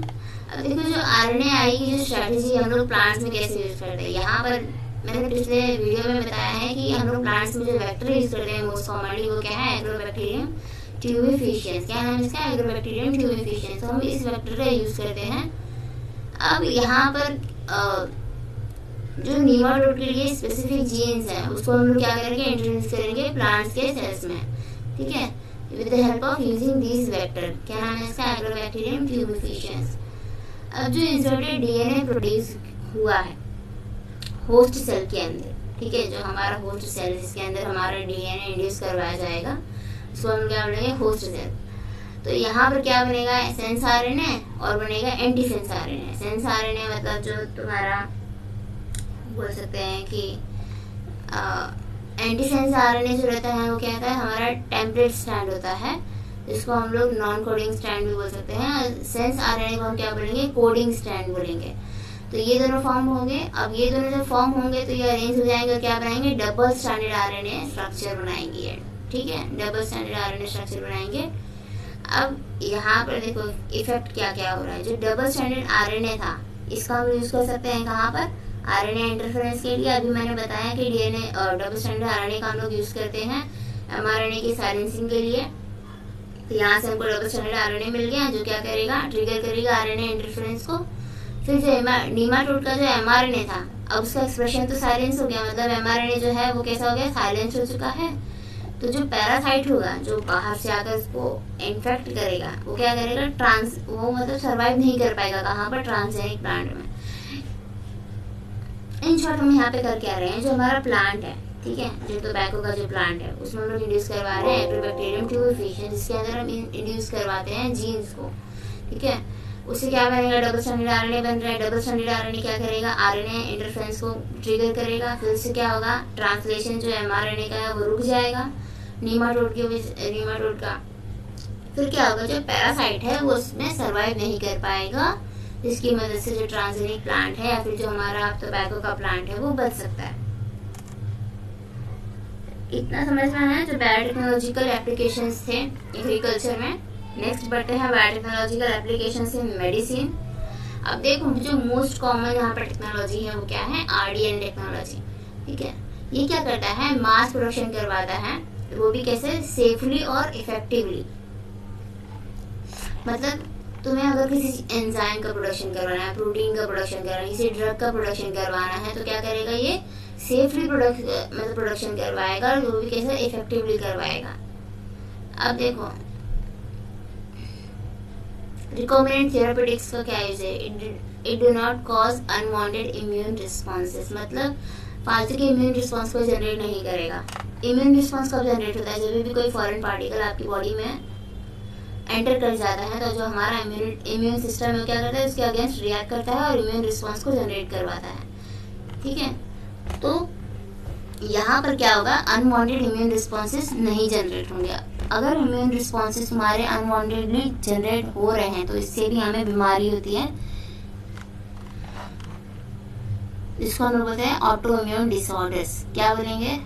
S1: अब देखो जो आरएनए आई की जो स्ट्रेटेजी हम लोग प्लांट्स में कैसे यूज करते हैं, यहाँ पर मैंने पिछले वीडियो में बताया है कि हम लोग प्लांट्स में जो वेक्टर यूज करते हैं मोस्ट कॉमनली वो क्या है, एग्रोबैक्टीरियम ट्यूबिफिशियंस। क्या नाम है इसका, एग्रोबैक्टीरियम ट्यूबिफिशियंस। तो हम इस वेक्टर का यूज करते हैं। अब यहाँ पर जो नीमाटोड के लिए स्पेसिफिक जीन्स है उसको हम लोग क्या करेंगे, इंट्रोड्यूस करेंगे प्लांट्स के सेल्स में। ठीक है, with the help of using this vector. क्या नाम है इसका, एग्रोबैक्टीरियम ट्यूबिफिशियंस। अब जो इंसर्टेड डीएनए प्रोड्यूस हुआ है होस्ट सेल के अंदर, ठीक है, जो हमारा होस्ट सेल जिसके अंदर हमारा डीएनए इंड्यूस करवाया जाएगा उसको हम क्या बोलेंगे, होस्ट सेल। तो यहाँ पर क्या बनेगा, सेंस आरएनए और बनेगा एंटीसेंस आरएनए। सेंस आरएनए मतलब जो तुम्हारा बोल सकते हैं कि एंटीसेंस आरएनए जो रहता है वो क्या होता है, हमारा टेम्पलेट स्ट्रैंड होता है, जिसको हम लोग नॉन कोडिंग स्ट्रैंड भी बोल सकते हैं। सेंस आरएनए को हम क्या बोलेंगे, कोडिंग स्ट्रैंड बोलेंगे। तो ये दोनों फॉर्म होंगे। अब ये दोनों जब फॉर्म होंगे तो ये अरेंज हो जाएंगे, क्या बनाएंगे, डबल स्टैंडर्ड आरएनए स्ट्रक्चर बनाएंगे। ठीक है, डबल स्टैंडर्ड आरएनए स्ट्रक्चर बनाएंगे। अब यहाँ पर देखो इफेक्ट क्या क्या हो रहा है। जो डबल स्टैंडर्ड आरएनए था इसका हम यूज कर सकते हैं कहाँ पर, आरएनए इंटरफेरेंस के लिए। अभी मैंने बताया कि डीएनए और डबल स्टैंडर्ड आरएनए का हम लोग यूज करते हैं एमआरएनए की साइलेंसिंग के लिए। तो यहाँ से हमको डबल स्टैंडर्ड आरएनए मिल गया, जो क्या करेगा, ट्रिगर करेगा आरएनए इंटरफेरेंस को। फिर जो नीमाटोड का जो एमआरएनए था, अब उसका एक्सप्रेशन तो साइलेंस हो गया, मतलब एमआरएनए जो है वो कैसा हो गया, साइलेंस हो चुका है। तो जो पैरासाइट होगा जो बाहर से आकर उसको इन्फेक्ट करेगा, वो क्या करेगा, वो मतलब सर्वाइव नहीं कर पाएगा कहाँ पर, ट्रांसजेनिक प्लांट में। इन शॉर्ट हम यहाँ पे कर क्या रहे हैं, जो हमारा प्लांट है, ठीक है, जो टोबैको का जो प्लांट है उसमें हम लोग इंड्यूस करवा रहे हैं एग्रोबैक्टीरियम ट्यूबिफिशियंस, जिसके अंदर हम इंड्यूस करवाते हैं जीन्स को। ठीक है, उससे क्या बनेगा, डबल स्टैंडर्ड आरएनए बन रहा है। डबल स्टैंडर्ड आरएनए क्या करेगा, आरएनए इंटरफेरेंस को ट्रिगर करेगा। फिर उससे क्या होगा, ट्रांसलेशन जो एमआरएनए का है वो रुक जाएगा नीमाटोड का। फिर क्या होगा, जो पैरासाइट है वो उसमें सर्वाइव नहीं कर पाएगा, जिसकी मदद से जो ट्रांसजेनिक प्लांट है या फिर जो हमारा टोबैको का प्लांट है वो बच सकता है। इतना समझना है जो बायोटेक्नोलॉजिकल एप्लीकेशंस थे एग्रीकल्चर में। नेक्स्ट बढ़ते हैं बायोटेक्नोलॉजिकल एप्लीकेशन से मेडिसिन। अब देखो जो मोस्ट कॉमन यहाँ पर टेक्नोलॉजी है वो क्या है, आरडीएन टेक्नोलॉजी। ठीक है, ये क्या करता है, मास प्रोडक्शन करवाता है, वो भी कैसे, सेफली और इफेक्टिवली। मतलब तुम्हें अगर किसी एंजाइम का प्रोडक्शन करवाना है, प्रोटीन का प्रोडक्शन करवाना है, किसी ड्रग का प्रोडक्शन करवाना है, तो क्या करेगा, ये सेफली प्रोडक्शन करवाएगा, और वो भी कैसे, इफेक्टिवली करवाएगा। अब देखो रिकॉम्बिनेंट थेरापेटिक्स का क्या यूज है, it do not cause unwanted immune responses, मतलब फालतू के इम्यून रिस्पॉन्स को जनरेट नहीं करेगा। इम्यून रिस्पॉन्स कब जनरेट होता है, जब भी कोई फॉरेन पार्टिकल आपकी बॉडी में एंटर कर जाता है, तो जो हमारा इम्यून सिस्टम है क्या करता है, उसके अगेंस्ट रिएक्ट करता है और इम्यून रिस्पॉन्स को जनरेट करवाता है। ठीक है, तो यहाँ पर क्या होगा, अनवांटेड इम्यून रिस्पॉन्सेस नहीं जनरेट होंगे। अगर इम्यून रिस्पॉन्सेस हमारे अनवांटेडली जनरेट हो रहे हैं तो इससे भी हमें बीमारी होती है, जिसको हम लोग बोलते हैं ऑटो इम्यून डिसऑर्डर्स। क्या बोलेंगे,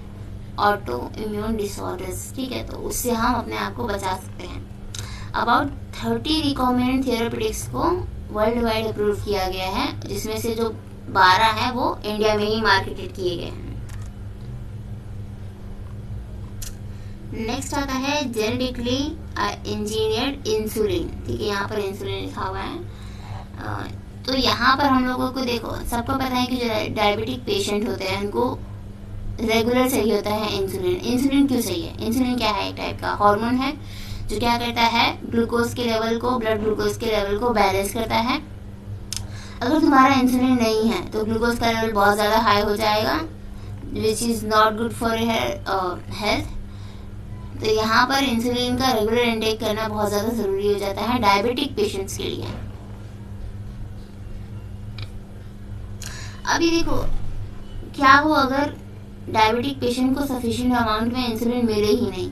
S1: ऑटो इम्यून डिसऑर्डर्स। ठीक है, तो उससे हम अपने आप को बचा सकते हैं। About 30 रिकमेंडेड थेरेप्यूटिक्स को वर्ल्ड वाइड अप्रूव किया गया है, जिसमें से जो 12 है वो इंडिया में ही मार्केटेड किए गए हैं। नेक्स्ट आता है जेनेटिकली इंजीनियर्ड इंसुलिन। ठीक है, यहाँ पर इंसुलिन लिखा हुआ है। तो यहाँ पर हम लोगों को देखो, सबको पता है कि जो डायबिटिक पेशेंट होते हैं उनको रेगुलर चाहिए होता है इंसुलिन। इंसुलिन क्यों चाहिए? इंसुलिन क्या है? एक टाइप का हार्मोन है जो क्या करता है, ग्लूकोज के लेवल को, ब्लड ग्लूकोज के लेवल को बैलेंस करता है। अगर तुम्हारा इंसुलिन नहीं है तो ग्लूकोज का लेवल बहुत ज़्यादा हाई हो जाएगा, which is not good for health. तो यहाँ पर इंसुलिन का रेगुलर इंटेक करना बहुत ज़्यादा ज़रूरी हो जाता है डायबिटिक पेशेंट्स के लिए। अभी देखो, क्या हो अगर डायबिटिक पेशेंट को सफिशिएंट अमाउंट में इंसुलिन मिले ही नहीं।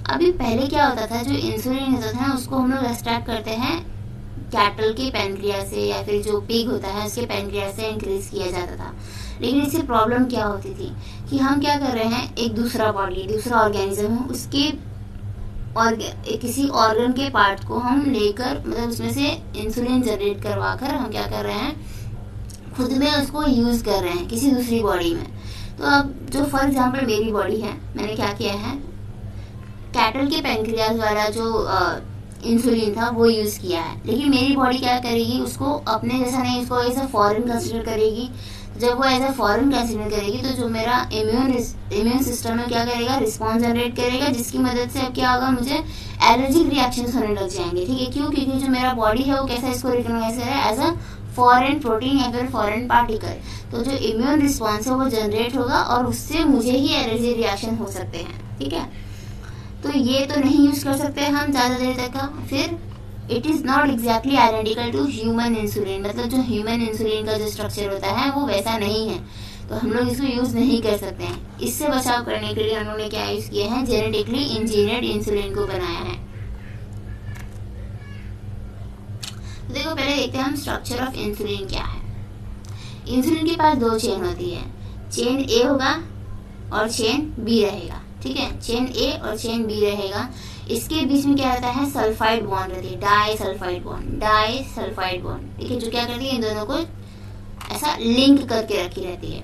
S1: अभी पहले क्या होता था, जो इंसुलिन होता था उसको हम लोग एक्सट्रैक्ट करते हैं कैटल के पैनक्रियास से, या फिर जो पिग होता है उसके पैनक्रियास से इंक्रीज किया जाता था। लेकिन इससे प्रॉब्लम क्या होती थी कि हम क्या कर रहे हैं, एक दूसरा बॉडी, दूसरा ऑर्गेनिज्म है, उसके और किसी ऑर्गन के पार्ट को हम लेकर, मतलब उसमें से इंसुलिन जनरेट करवा कर हम क्या कर रहे हैं, खुद में उसको यूज कर रहे हैं किसी दूसरी बॉडी में। तो अब जो फॉर एग्जांपल मेरी बॉडी है, मैंने क्या किया है, कैटल के पैनक्रियास वाला जो इंसुलिन था वो यूज किया है। लेकिन मेरी बॉडी क्या करेगी, उसको अपने जैसा नहीं, उसको एज अ फॉरेन कंसिडर करेगी। जब वो एज अ फॉरेन कंसिडर करेगी तो जो मेरा इम्यून सिस्टम है क्या करेगा, रिस्पॉन्स जनरेट करेगा, जिसकी मदद से अब क्या होगा, मुझे एलर्जिक रिएक्शंस होने लग जाएंगे। ठीक है, क्यों? क्योंकि जो मेरा बॉडी है वो कैसा इसको रिकॉग्नाइज कर रहा है, एज अ फॉरेन प्रोटीन या फिर फॉरेन पार्टिकल। तो जो इम्यून रिस्पॉन्स है वो जनरेट होगा और उससे मुझे ही एलर्जी रिएक्शन हो सकते हैं। ठीक है, तो ये तो नहीं यूज कर सकते हम ज़्यादा देर तक का। फिर it is not exactly identical to human insulin, मतलब जो ह्यूमन इंसुलिन का जो स्ट्रक्चर होता है वो वैसा नहीं है, तो हम लोग इसको यूज़ नहीं कर सकते हैं। इससे बचाव करने के लिए हम लोग ने क्या यूज़ किया है, जेनेटिकली इंजीनियर्ड इंसुलिन को बनाया है। तो देखो, पहले देखते हैं हम स्ट्रक्चर ऑफ इंसुलिन क्या है। इंसुलिन के पास 2 चेन होती है, चेन ए होगा और चेन बी रहेगा। ठीक है, चेन ए और चेन बी रहेगा। इसके बीच में क्या रहता है, सल्फाइड बॉन्ड रहती है, डाई सल्फाइड बॉन्ड। ठीक है, जो क्या करती है, इन दोनों को ऐसा लिंक करके रखी रहती है।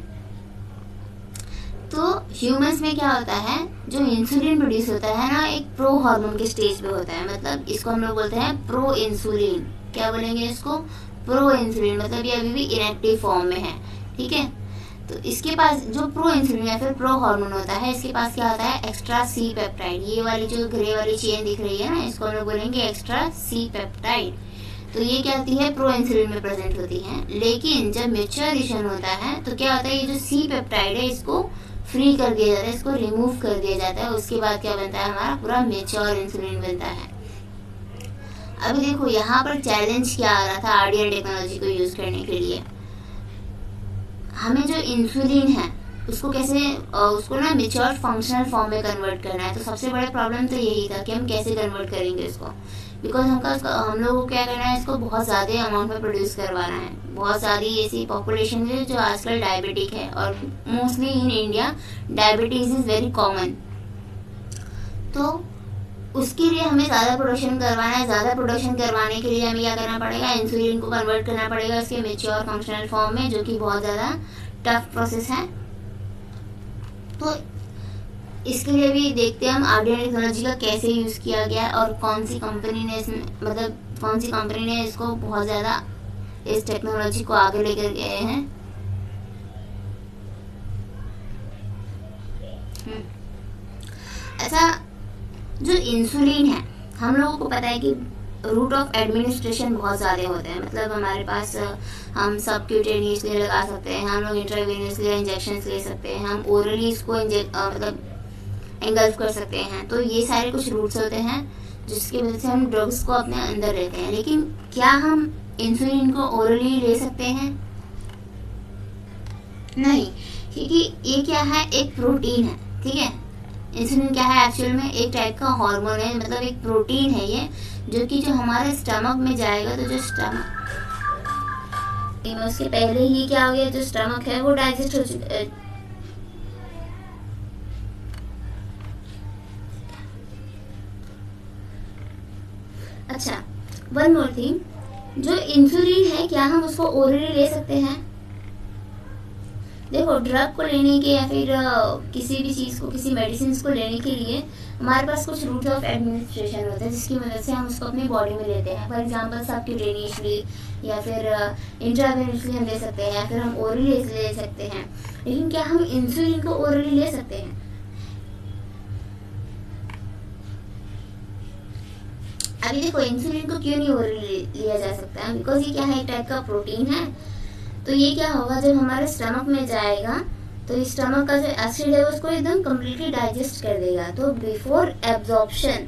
S1: तो ह्यूमंस में क्या होता है, जो इंसुलिन प्रोड्यूस होता है ना, एक प्रो हार्मोन के स्टेज पे होता है, मतलब इसको हम लोग बोलते हैं प्रो इंसुलिन। क्या बोलेंगे इसको, प्रो इंसुलिन, मतलब ये अभी भी इनएक्टिव फॉर्म में है। ठीक है, तो इसके पास जो प्रो इंसुलिन या फिर प्रो हार्मोन होता है, इसके पास क्या होता है, एक्स्ट्रा सी पेप्टाइड। ये वाली जो ग्रे वाली चेन दिख रही है ना, इसको हम लोग बोलेंगे एक्स्ट्रा सी पेप्टाइड। तो ये क्या होती है, प्रो इंसुलिन में प्रेजेंट होती है। लेकिन जब मैच्योरेशन होता है तो क्या होता है, ये जो सी पेप्टाइड है इसको फ्री कर दिया जाता है, इसको रिमूव कर दिया जाता है। उसके बाद क्या बनता है, हमारा पूरा मैच्योर इंसुलिन बनता है। अभी देखो, यहाँ पर चैलेंज क्या आ रहा था आरडीआर टेक्नोलॉजी को यूज करने के लिए, हमें जो इंसुलिन है उसको कैसे, उसको ना मैच्योर फंक्शनल फॉर्म में कन्वर्ट करना है। तो सबसे बड़ा प्रॉब्लम तो यही था कि हम कैसे कन्वर्ट करेंगे इसको, बिकॉज हम लोगों को क्या करना है, इसको बहुत ज़्यादा अमाउंट में प्रोड्यूस करवाना है। बहुत सारी ऐसी पॉपुलेशन है जो आजकल डायबिटिक है, और mostly in India diabetes is very common. तो उसके लिए हमें ज़्यादा प्रोडक्शन करवाना है। ज़्यादा प्रोडक्शन करवाने के लिए हमें क्या करना पड़ेगा, इंसुलिन को कन्वर्ट करना पड़ेगा उसके मैच्योर फंक्शनल फॉर्म में, जो कि बहुत ज़्यादा टफ प्रोसेस है। तो इसके लिए भी देखते हैं हम आरडीआर टेक्नोलॉजी का कैसे यूज़ किया गया और कौन सी कंपनी ने इसको बहुत ज़्यादा इस टेक्नोलॉजी को आगे लेकर गए हैं। अच्छा, जो इंसुलिन है, हम लोगों को पता है कि रूट ऑफ एडमिनिस्ट्रेशन बहुत ज़्यादा होते हैं, मतलब हमारे पास हम सबक्यूटेनियसली लगा सकते हैं, हम लोग इंट्रावेनियसली इंजेक्शन ले सकते हैं, हम ओरली इसको मतलब एंगल्फ कर सकते हैं। तो ये सारे कुछ रूट्स होते हैं जिसकी वजह से हम ड्रग्स को अपने अंदर लेते हैं। लेकिन क्या हम इंसुलिन को ओरली ले सकते हैं? नहीं, क्योंकि ये क्या है, एक प्रोटीन है। ठीक है, इंसुलिन क्या है, एक्चुअल में एक टाइप का हार्मोन है, मतलब एक प्रोटीन है ये, जो कि जो हमारे स्टमक में जाएगा, तो जो स्टमक उसके पहले ही क्या हो गया, जो स्टमक है वो डाइजेस्ट हो चुका है। अच्छा, वन मोर थिंग, जो इंसुलिन है क्या हम उसको ओरली ले सकते हैं? देखो, ड्रग को लेने के या फिर किसी भी चीज़ को, किसी मेडिसिन को लेने के लिए हमारे पास कुछ रूट ऑफ एडमिनिस्ट्रेशन होते हैं जिसकी मदद से हम उसको अपनी बॉडी में लेते हैं। फॉर एग्जांपल सबक्यूटेनियसली या फिर इंट्रावेनसली हम ले सकते हैं, या फिर हम ओरली ले सकते हैं। लेकिन क्या हम इंसुलिन को ओरली ले सकते हैं? अभी देखो, इंसुलिन को क्यों नहीं ओरली लिया जा सकता है? बिकॉज ये क्या है, एक टाइप का प्रोटीन है। तो ये क्या होगा, जब हमारे स्टमक में जाएगा तो इस स्टमक का जो एसिड है उसको एकदम कम्प्लीटली डाइजेस्ट कर देगा। तो बिफोर एब्जॉर्प्शन,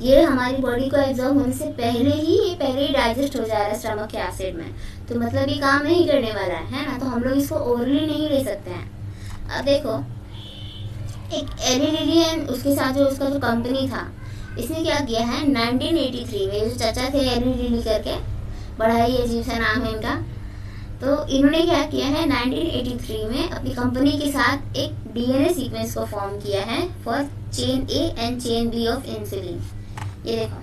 S1: ये हमारी बॉडी को एब्जॉर्ब होने से पहले ही डाइजेस्ट हो जा रहा है स्टमक के एसिड में। तो मतलब ये काम नहीं करने वाला है ना, तो हम लोग इसको ओरली नहीं ले सकते हैं। अब देखो, एक एली लिली एंड उसके साथ जो उसका जो कंपनी था, इसने क्या किया है 1983 में, जो चाचा थे एली लिली करके, बड़ा ही अजीब सा नाम है इनका, तो इन्होंने क्या किया है 1983 में अपनी कंपनी के साथ एक डीएनए सीक्वेंस को फॉर्म किया है for chain A and chain B of insulin. ये देखो,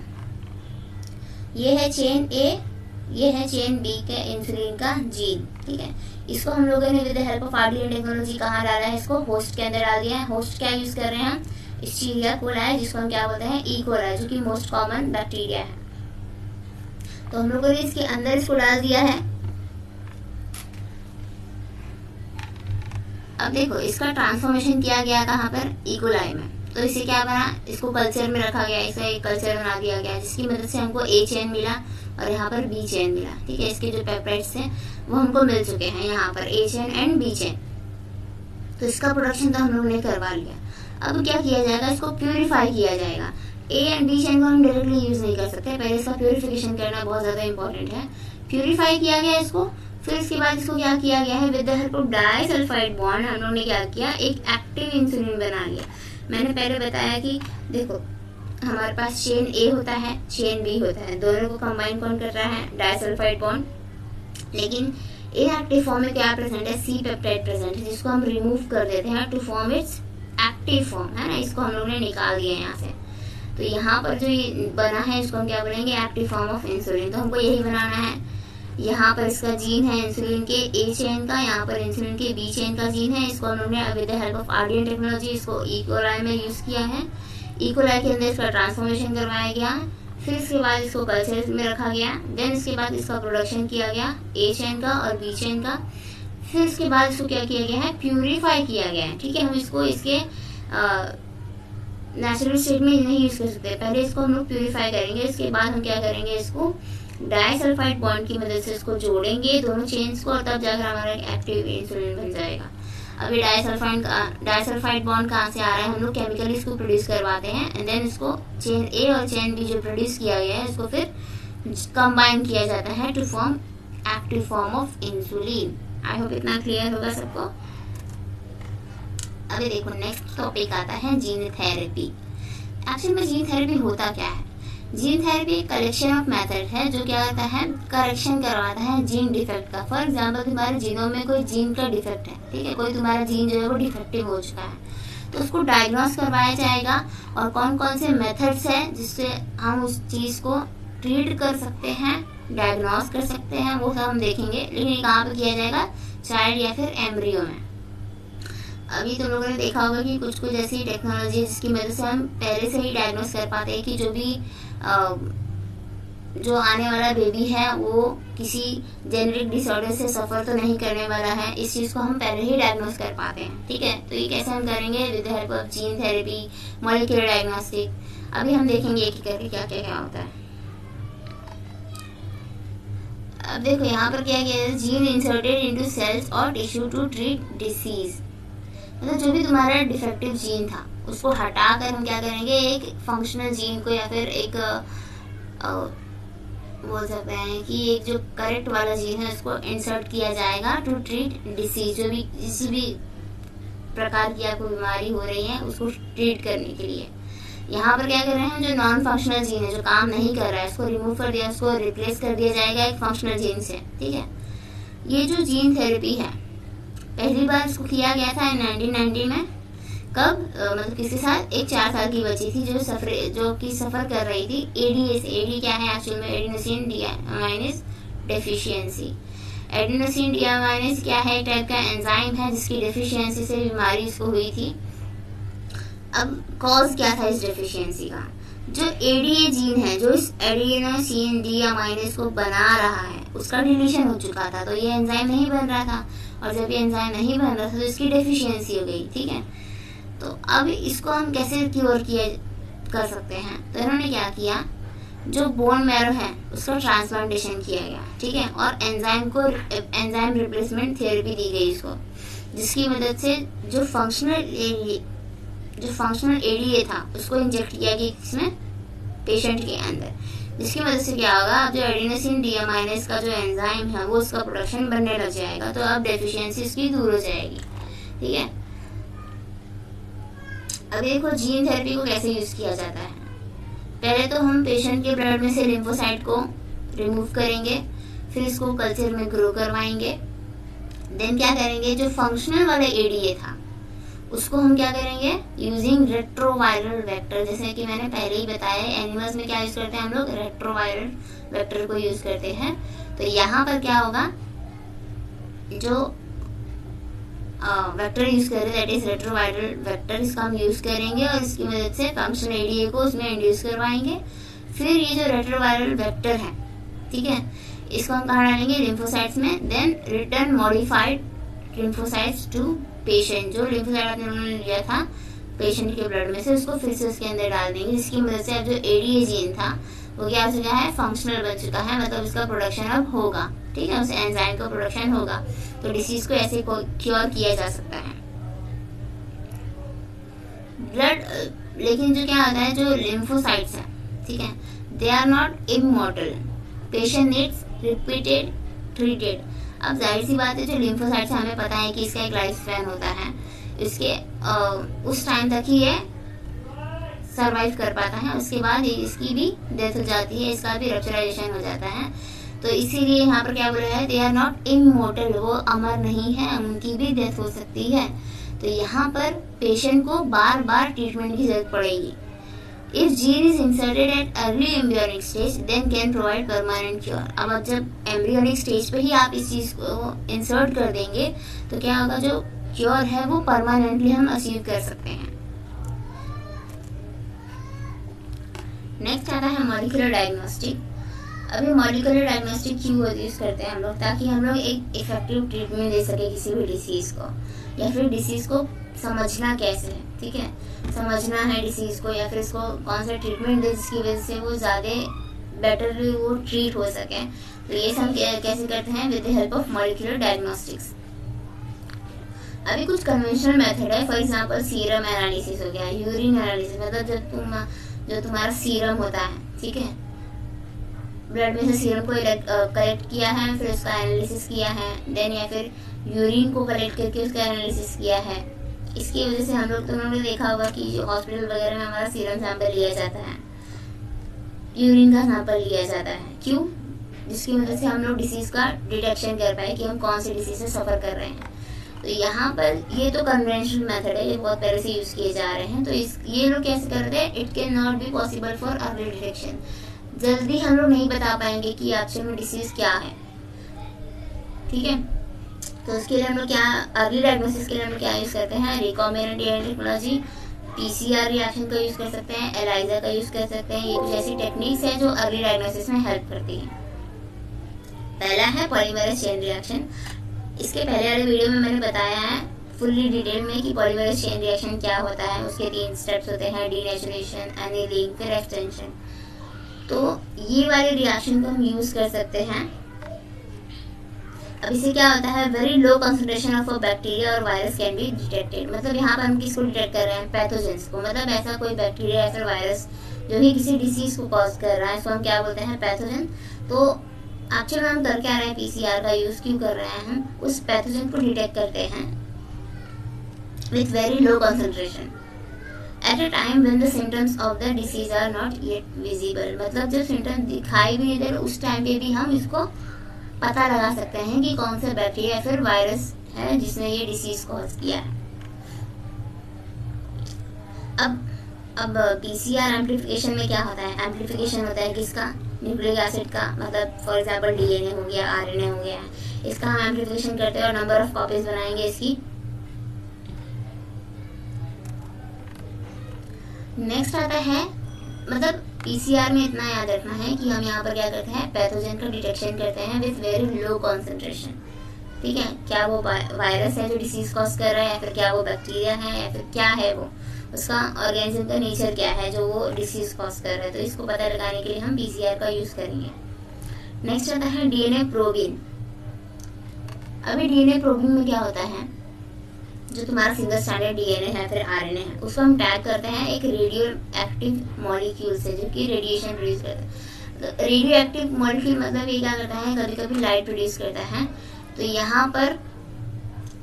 S1: ये है चेन ए, ये है चेन बी के इंसुलिन का जीन, ठीक है। इसको हम लोगों ने with the help of RDN technology कहाँ डाला है, इसको होस्ट के अंदर डाल दिया है। होस्ट क्या यूज कर रहे हैं हम, इस्चीरिया कोलाई, जिसको हम क्या बोलते हैं, ई कोलाई, जो कि मोस्ट कॉमन बैक्टीरिया है। तो हम लोगों ने इसके अंदर इसको डाल दिया है। अब देखो, इसका ट्रांसफॉर्मेशन किया गया कहाँ पर, ई कोलाई में। तो इससे क्या बना, इसको कल्चर में रखा गया, इसे एक कल्चर बना दिया गया, जिसकी मदद से हमको ए चेन मिला और यहाँ पर बी चेन मिला, ठीक है। इसके जो पेप्टाइड्स थे वो हमको मिल चुके हैं यहाँ पर, ए चेन एंड बी चेन। तो इसका प्रोडक्शन तो हम लोग ने करवा लिया। अब क्या किया जाएगा, इसको प्यूरिफाई किया जाएगा। ए एंड बी चेन को हम डायरेक्टली यूज नहीं कर सकते, पहले इसका प्यूरिफिकेशन करना बहुत ज्यादा इंपॉर्टेंट है। प्यूरिफाई किया गया इसको, फिर इसके बाद इसको क्या किया गया है, with the help of disulphide bond हम लोग ने क्या किया, एक एक्टिव इंसुलिन बना लिया। मैंने पहले बताया कि देखो, हमारे पास चेन ए होता है, चेन बी होता है, दोनों को कंबाइन कौन कर रहा है, डाइसल्फाइड बॉन्ड। लेकिन इनएक्टिव फॉर्म में क्या प्रेजेंट है, सी पेप्टाइड प्रेजेंट है, जिसको हम रिमूव कर देते हैं to form its active form, है ना। इसको हम लोग ने निकाल दिया यहाँ से। तो यहाँ पर जो बना है इसको हम क्या बोलेंगे, एक्टिव फॉर्म ऑफ इंसुलिन। तो हमको यही बनाना है। यहाँ पर इसका जीन है इंसुलिन के ए चेन का, यहाँ पर इंसुलिन के बी चेन का जीन है। इसको हम लोग ने with the help of RDN technology इसको ई कोलाई में यूज किया है। ई कोलाई के अंदर इसका ट्रांसफॉर्मेशन करवाया गया, फिर इसके बाद इसको कल्चर में रखा गया, देन इसके बाद इसका प्रोडक्शन किया गया ए चेन का और बी चेन का। फिर इसके बाद इसको क्या किया गया है, प्यूरिफाई किया गया है, ठीक है। हम इसको इसके नेचुरल स्टेट में नहीं यूज कर सकते, पहले इसको हम लोग प्यूरिफाई करेंगे। इसके बाद हम क्या करेंगे, इसको डाइसल्फाइड बॉन्ड की मदद से इसको जोड़ेंगे दोनों चेन्स को, और तब जाकर हमारा एक्टिव इंसुलिन बन जाएगा। अभी डाइसल्फाइड बॉन्ड कहाँ से आ रहा है, हम लोग केमिकली इसको प्रोड्यूस करवाते हैं, एंड देन इसको चेन ए और चेन बी जो प्रोड्यूस किया गया है इसको फिर कंबाइन किया जाता है to form active form of insulin. I hope इतना क्लियर होगा सबको। अभी देखो, नेक्स्ट टॉपिक आता है जीन थेरेपी। एक्चुअली में जीन थेरेपी होता क्या है, जीन थेरेपी एक कलेक्शन ऑफ मेथड है जो क्या करता है, करेक्शन करवाता है जीन डिफेक्ट का। फॉर एग्जांपल, तुम्हारे जीनों में कोई जीन का डिफेक्ट है, ठीक है, कोई तुम्हारा जीन जो है वो डिफेक्टिव हो चुका है, तो उसको डायग्नोस करवाया जाएगा और कौन कौन से मेथड्स है जिससे हम उस चीज को ट्रीट कर सकते हैं, डायग्नोस कर सकते हैं, वो सब हम देखेंगे। लेकिन कहाँ पे किया जाएगा, चाइल्ड या फिर एम्ब्रियो में। अभी तुम लोगों ने देखा होगा कि कुछ कुछ ऐसी टेक्नोलॉजी है जिसकी मदद से हम पहले से ही डायग्नोस कर पाते हैं कि जो भी जो आने वाला बेबी है वो किसी जेनेटिक डिसऑर्डर से सफर तो नहीं करने वाला है। इस चीज को हम पहले ही डायग्नोस कर पाते हैं, ठीक है। तो ये कैसे हम करेंगे, with the help of gene therapy, molecular diagnostic. अभी हम देखेंगे एक एक करके क्या क्या क्या होता है। अब देखो, यहाँ पर क्या किया है, जीन इंसर्टेड इनटू सेल्स और टिश्यू टू ट्रीट डिसीज। मतलब जो भी तुम्हारा डिफेक्टिव जीन था उसको हटाकर हम क्या करेंगे, एक फंक्शनल जीन को या फिर एक बोल सकते हैं कि एक जो करेक्ट वाला जीन है उसको इंसर्ट किया जाएगा टू ट्रीट डिसीज। जो भी किसी भी प्रकार की आपको बीमारी हो रही है उसको ट्रीट करने के लिए। यहाँ पर क्या कर रहे हैं, जो नॉन फंक्शनल जीन है जो काम नहीं कर रहा है उसको रिमूव कर दिया, उसको रिप्लेस कर दिया जाएगा एक फंक्शनल जीन से, ठीक है। ये जो जीन थेरेपी है पहली बार इसको किया गया था 1990 में, मतलब किसके साथ, एक 4 साल की बच्ची थी जो सफ़र कर रही थी एडीए से। एडी क्या है एक्चुअल में, adenosine dehydrogenase deficiency. Adenosine dehydrogenase क्या है, एक टाइप का एंजाइम है जिसकी डेफिशिएंसी से बीमारी उसको हुई थी। अब कॉज क्या था इस डेफिशिएंसी का, जो एडीए जीन है जो इस एडिनोसिन डिहाइड्रोजिनेज को बना रहा है उसका डिलीशन हो चुका था, तो ये एंजाइम नहीं बन रहा था, और जब ये एंजाइम नहीं बन रहा था तो इसकी डेफिशिएंसी हो गई। ठीक है, तो अब इसको हम कैसे क्योर कर सकते हैं, तो इन्होंने क्या किया, जो बोन मैरो है उसका ट्रांसप्लांटेशन किया गया। ठीक है, और एंजाइम रिप्लेसमेंट थेरेपी दी गई इसको, जिसकी मदद से जो फंक्शनल एडीए था उसको इंजेक्ट किया गया इसमें पेशेंट के अंदर, जिसकी मदद से क्या होगा, अब जो एडिनोसिन डिहाइड्रोजिनेज का जो एंजाइम है वो उसका प्रोडक्शन बनने लग जाएगा, तो अब डेफिशिएंसी इसकी दूर हो जाएगी। ठीक है, अब देखो जीन थेरेपी को कैसे यूज किया जाता है। पहले तो हम पेशेंट के ब्लड में से लिम्फोसाइट को रिमूव करेंगे, फिर इसको कल्चर में ग्रो करवाएंगे, देन क्या करेंगे, जो फंक्शनल वाला एडीए था उसको हम क्या करेंगे, यूजिंग रेट्रोवायरल वेक्टर, जैसे कि मैंने पहले ही बताया एनिमल्स में क्या यूज करते हैं हम लोग, रेट्रोवायरल वेक्टर को यूज करते हैं। तो यहाँ पर क्या होगा, जो वेक्टर यूज कर रहे हैं दैट इज रेट्रोवायरल वेक्टर, इसका हम यूज करेंगे और इसकी मदद से फंक्शनल एडीए को उसमें इंड्यूस करवाएंगे। फिर ये जो रेट्रोवायरल वेक्टर है, ठीक है, इसको हम कहाँ डालेंगे, लिम्फोसाइट्स में, then return modified lymphocytes to patient, जो लिम्फोसाइट आपने लिया था पेशेंट के ब्लड में से उसको फिर से उसके अंदर डाल देंगे, जिसकी मदद से अब जो एडीए जीन था वो क्या हो चुका है, फंक्शनल बन चुका है, मतलब इसका प्रोडक्शन अब होगा। ठीक है, उस एंजाइम का प्रोडक्शन होगा, तो डिसीज को ऐसे क्योर किया जा सकता है। ब्लड लेकिन जो क्या होता है, जो लिम्फोसाइट्स है, ठीक है, they are not immortal, patient needs repeated treated. अब जाहिर सी बात है, जो लिम्फोसाइट्स है हमें पता है कि इसका एक लाइफ स्पैन होता है, इसके उस टाइम तक ही ये सरवाइव कर पाता है, उसके बाद इसकी भी डेथ हो जाती है, इसका भी रप्चराइजेशन हो जाता है। तो इसीलिए यहाँ पर क्या बोल रहा है, दे आर नॉट इमॉर्टल, वो अमर नहीं है, उनकी भी डेथ हो सकती है। तो यहाँ पर पेशेंट को बार बार ट्रीटमेंट की जरूरत पड़ेगी। If gene is inserted at early embryonic stage then can provide permanent cure. अब जब एम्ब्रियोनिक स्टेज पे ही आप इस चीज को इंसर्ट कर देंगे तो क्या होगा, जो क्योर है वो परमानेंटली हम अचीव कर सकते हैं। नेक्स्ट आता है मॉलिक्यूलर डायग्नोस्टिक। अभी मॉलिक्यूलर डायग्नोस्टिक क्यों यूज करते हैं हम लोग, ताकि हम लोग एक इफेक्टिव ट्रीटमेंट दे सके किसी भी डिसीज को, या फिर डिसीज को समझना कैसे है। ठीक है, समझना है डिसीज को, या फिर इसको कौन सा ट्रीटमेंट दे जिसकी वजह से वो ज़्यादा बेटरली वो ट्रीट हो सके। तो ये हम कैसे करते हैं, with the help of molecular diagnostics. अभी कुछ कन्वेंशनल मेथड है, फॉर एग्जांपल सीरम एनालिसिस हो गया, यूरिन एनालिसिस, मतलब जो तुम्हारा सीरम होता है, ठीक है, ब्लड में से सीरम को कलेक्ट किया है, फिर उसका एनालिसिस किया है, देन या फिर यूरिन को कलेक्ट करके उसका एनालिसिस किया है। इसकी वजह से हम लोग, तो उन्होंने देखा होगा कि जो हॉस्पिटल वगैरह में हमारा सीरम सैंपल लिया जाता है, यूरिन का सैंपल लिया जाता है, क्यों, जिसकी मदद से हम लोग डिसीज का डिटेक्शन कर पाए कि हम कौन सी डिसीज से सफर कर रहे हैं। तो यहाँ पर ये तो कन्वेंशनल मेथड है, ये बहुत पहले से यूज किए जा रहे हैं। तो ये लोग कैसे करते हैं, it can not be possible for early detection, जल्दी हम लोग नहीं बता पाएंगे कि एक्चुअल में डिसीज क्या है। ठीक है, तो उसके लिए हम लोग क्या, अर्ली डायग्नोसिस के लिए हम लोग क्या यूज करते हैं, recombinant DNA technology, PCR reaction का यूज कर सकते हैं, एलाइजा का यूज कर सकते हैं। ये कुछ ऐसी टेक्निक्स है जो अर्ली डायग्नोसिस में हेल्प करती है। पहला है पॉलीमरेज चेन रिएक्शन। इसके पहले वाले वीडियो में मैंने बताया है फुल्ली डिटेल में कि पॉलीमरेज चेन रिएक्शन क्या होता है। उसके 3 स्टेप्स होते हैं, डीनेचुरेशन, एनीलिंग, फिर एक्सटेंशन। तो ये वाले रिएक्शन को हम यूज कर सकते हैं। अब इससे क्या होता है, very low concentration of a bacteria और वायरस कैन बी डिटेक्टेड। मतलब यहाँ पर हम किसको डिटेक्ट कर रहे हैं, पैथोजेंस को, मतलब ऐसा कोई बैक्टीरिया या फिर वायरस जो भी किसी डिसीज को कॉज कर रहा है, इसको हम क्या बोलते हैं, पैथोजन। तो एक्चुअली हम कर क्या रहे हैं, पीसीआर का यूज क्यों कर रहे हैं, हम उस पैथोजन को डिटेक्ट करते हैं with very low concentration at a time when the symptoms of the disease are not yet visible. मतलब जब सिम्टम्स दिखाई भी नहीं दे रहे उस टाइम पे भी हम इसको पता लगा सकते हैं कि कौन सा बैक्टीरिया या फिर वायरस है जिसने ये डिसीज कॉज किया है। अब पीसीआर एम्प्लीफिकेशन में क्या होता है, एम्प्लीफिकेशन होता है किसका, न्यूक्लिक एसिड का, मतलब फॉर एग्जांपल डीएनए हो गया, आरएनए हो गया, इसका हम एम्प्लीफिकेशन करते हैं और नंबर ऑफ कॉपीज बनाएंगे इसकी। नेक्स्ट आता है, मतलब पीसीआर में इतना याद रखना है कि हम यहाँ पर क्या करते हैं, पैथोजन का डिटेक्शन करते हैं विथ वेरी लो कॉन्सेंट्रेशन। ठीक है, क्या वो वायरस है जो डिसीज कॉज कर रहा है, या फिर क्या वो बैक्टीरिया है, या फिर क्या है वो उसका ऑर्गेनिज्म का नेचर क्या है जो वो डिसीज कॉज कर रहा है। तो इसको पता लगाने के लिए हम पीसीआर का यूज करेंगे। नेक्स्ट आता है डीएनए प्रोबिंग। अभी डीएनए प्रोबिंग में क्या होता है, जो तुम्हारा सिंगल स्ट्रैंडेड डीएनए है फिर आरएनए है, उसको हम टैग करते हैं एक रेडियो एक्टिव मॉलिक्यूल से जो कि रेडिएशन प्रोड्यूस करता है। तो रेडियो एक्टिव मॉलिक्यूल मतलब ये क्या करता है, कभी कभी लाइट प्रोड्यूस करता है। तो यहाँ पर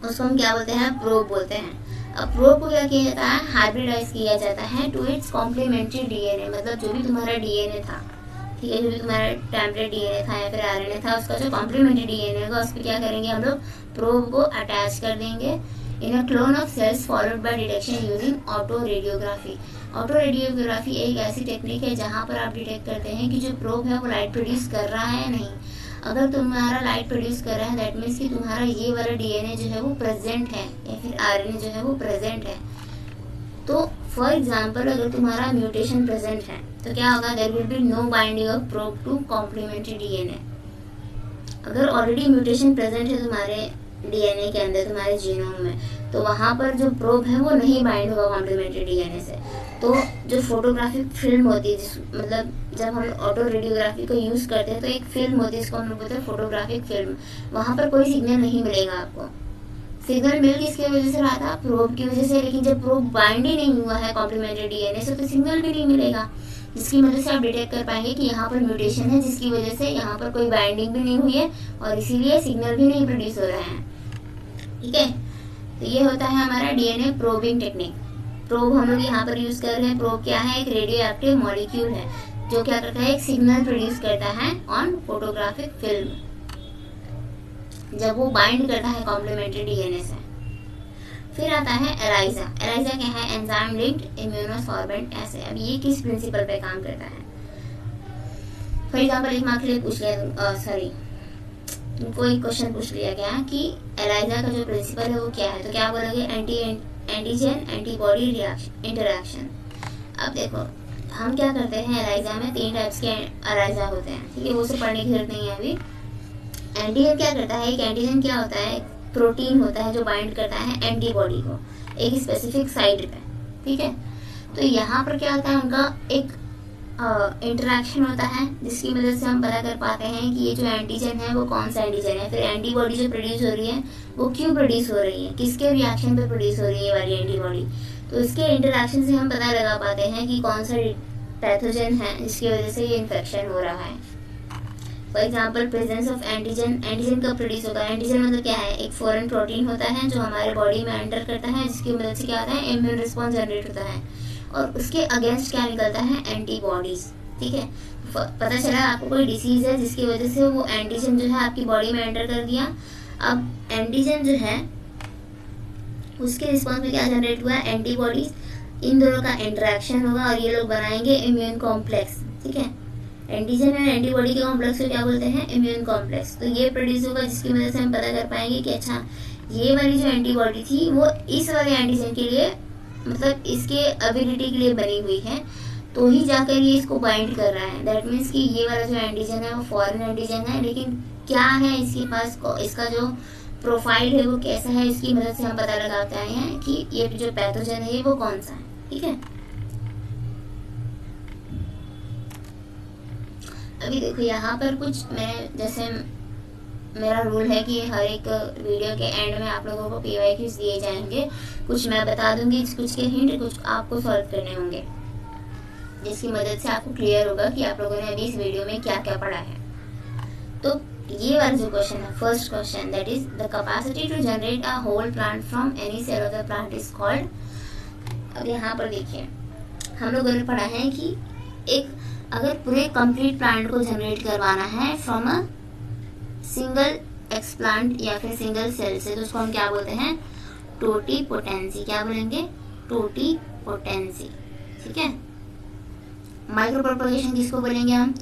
S1: उसको हम क्या बोलते हैं, प्रोब बोलते हैं। अब प्रोब को क्या किया जाता है, हाइब्रिडाइज किया जाता है टू इट्स कॉम्प्लीमेंट्री डीएनए, मतलब जो भी तुम्हारा डीएनए था, ठीक है, जो भी तुम्हारा टेम्पलेट डीएनए था या फिर आरएनए था, उसका जो कॉम्प्लीमेंट्री डीएनए होगा उस पर क्या करेंगे हम लोग, प्रोब को अटैच कर देंगे in a clone of cells followed by detection using autoradiography. Autoradiography एक ऐसी टेक्निक है जहाँ पर आप डिटेक्ट करते हैं कि जो प्रोब है वो लाइट प्रोड्यूस कर रहा है या नहीं। अगर तुम्हारा लाइट प्रोड्यूस कर रहा है दैट मीन्स कि तुम्हारा ये वाला डीएनए जो है वो प्रेजेंट है या फिर आरएनए जो है वो प्रेजेंट है। तो फॉर एग्जांपल अगर तुम्हारा म्यूटेशन प्रेजेंट है तो क्या होगा, there will be no binding of probe to complementary DNA. अगर ऑलरेडी म्यूटेशन प्रेजेंट है तुम्हारे डीएनए के अंदर, तुम्हारे जीनोम में, तो वहां पर जो प्रोब है वो नहीं बाइंड होगा कॉम्प्लीमेंट्री डीएनए से। तो जो फोटोग्राफिक फिल्म होती है, मतलब जब हम ऑटो रेडियोग्राफी को यूज करते हैं तो एक फिल्म होती है, इसको हम लोग बोलते हैं फोटोग्राफिक फिल्म। वहां पर कोई सिग्नल नहीं मिलेगा आपको। सिग्नल मिल किसकी वजह से रहा था, प्रोब की वजह से। लेकिन जब प्रोब बाइंड ही नहीं हुआ है कॉम्प्लीमेंट्री डीएनए से तो सिग्नल भी नहीं मिलेगा, जिसकी वजह से आप डिटेक्ट कर पाएंगे कि यहाँ पर म्यूटेशन है, जिसकी वजह से यहाँ पर कोई बाइंडिंग भी नहीं हुई है और इसीलिए सिग्नल भी नहीं प्रोड्यूस हो रहे हैं। ठीक है, तो ये होता है हमारा डीएनए प्रोबिंग टेक्निक। प्रोब हम लोग यहाँ पर यूज कर रहे हैं। प्रोब क्या है, एक रेडियो एक्टिव मॉलिक्यूल है जो क्या करता है, एक सिग्नल प्रोड्यूस करता है ऑन फोटोग्राफिक फिल्म जब वो बाइंड करता है कॉम्प्लीमेंट्री डीएनए से। फिर आता है एलाइजा। एलाइजा क्या है, एंजाइम लिंक्ड इम्यूनोसॉर्बेंट एसे। अब ये किस प्रिंसिपल पे काम करता है, फॉर एग्जाम्पल एक मार्क्स के लिए पूछ लिया, कोई क्वेश्चन पूछ लिया गया कि एलाइजा का जो प्रिंसिपल है वो क्या है, तो क्या बोलोगे, एंटीजन एंटीबॉडी इंटरैक्शन। अब देखो हम क्या करते हैं, एलाइजा में 3 टाइप्स के एलाइजा होते हैं, ठीक है, वो सब पढ़ने की जरूरत नहीं है अभी। एंटीजन क्या करता है, एक एंटीजन क्या होता है, प्रोटीन होता है जो बाइंड करता है एंटीबॉडी को एक स्पेसिफिक साइट पे। ठीक है, तो यहाँ पर क्या होता है, उनका एक इंटरेक्शन होता है जिसकी वजह से हम पता कर पाते हैं कि ये जो एंटीजन है वो कौन सा एंटीजन है। फिर एंटीबॉडी जो प्रोड्यूस हो रही है वो क्यों प्रोड्यूस हो रही है, किसके रिएक्शन पे प्रोड्यूस हो रही है वाली एंटीबॉडी। तो इसके इंटरेक्शन से हम पता लगा पाते हैं कि कौन सा पैथोजन है जिसकी वजह से ये इन्फेक्शन हो रहा है। For example presence of antigen. Antigen कब प्रोड्यूस होगा, एंटीजन मतलब क्या है, एक फॉरेन प्रोटीन होता है जो हमारे बॉडी में एंटर करता है, जिसकी मदद से क्या होता है, इम्यून रिस्पॉन्स जनरेट होता है और उसके अगेंस्ट क्या निकलता है, एंटीबॉडीज। ठीक है, पता चला आपको कोई डिसीज है जिसकी वजह से वो एंटीजन जो है आपकी बॉडी में एंटर कर दिया। अब एंटीजन जो है उसके रिस्पॉन्स में क्या जनरेट हुआ, एंटीबॉडीज। इन दोनों का इंटरेक्शन होगा और ये लोग बनाएंगे इम्यून कॉम्प्लेक्स। ठीक है, एंटीजन और एंटीबॉडी के कॉम्प्लेक्स को क्या बोलते हैं, इम्यून कॉम्प्लेक्स। तो ये प्रोड्यूस होगा जिसकी वजह से हम पता कर पाएंगे कि अच्छा ये वाली जो एंटीबॉडी थी वो इस वाले एंटीजन के लिए, मतलब इसके एबिलिटी के लिए बनी हुई है, तो ही जाकर ये इसको बाइंड कर रहा है। दैट मीन्स कि ये वाला जो एंटीजन है वो फॉरेन एंटीजन है, लेकिन क्या है इसके पास, इसका जो प्रोफाइल है वो कैसा है, इसकी मदद से हम पता लगाते हैं कि ये जो पैथोजन है वो कौन सा है। ठीक है, अभी देखो यहाँ पर कुछ मैं, जैसे मेरा रूल है कि हर एक वीडियो के एंड में आप लोगों को PYQs दिए जाएंगे। कुछ मैं बता दूंगी, कुछ के हिंट कुछ आपको सॉल्व करने होंगे, जिसकी मदद से आपको क्लियर होगा कि आप लोगों ने अभी इस वीडियो में क्या क्या पढ़ा है। तो ये वाला जो क्वेश्चन है, first question, that is the capacity to generate a whole plant from any cell of the plant is called. अब यहाँ पर देखिए हम लोगों ने पढ़ा है कि एक अगर पूरे कंप्लीट प्लांट को जनरेट करवाना है फ्रॉम अ सिंगल एक्सप्लांट या फिर सिंगल सेल से, तो उसको हम क्या बोलते हैं, टोटीपोटेंसी। क्या बोलेंगे, टोटिपोटेंसी, ठीक है। माइक्रो प्रोपगेशन किसको बोलेंगे हम,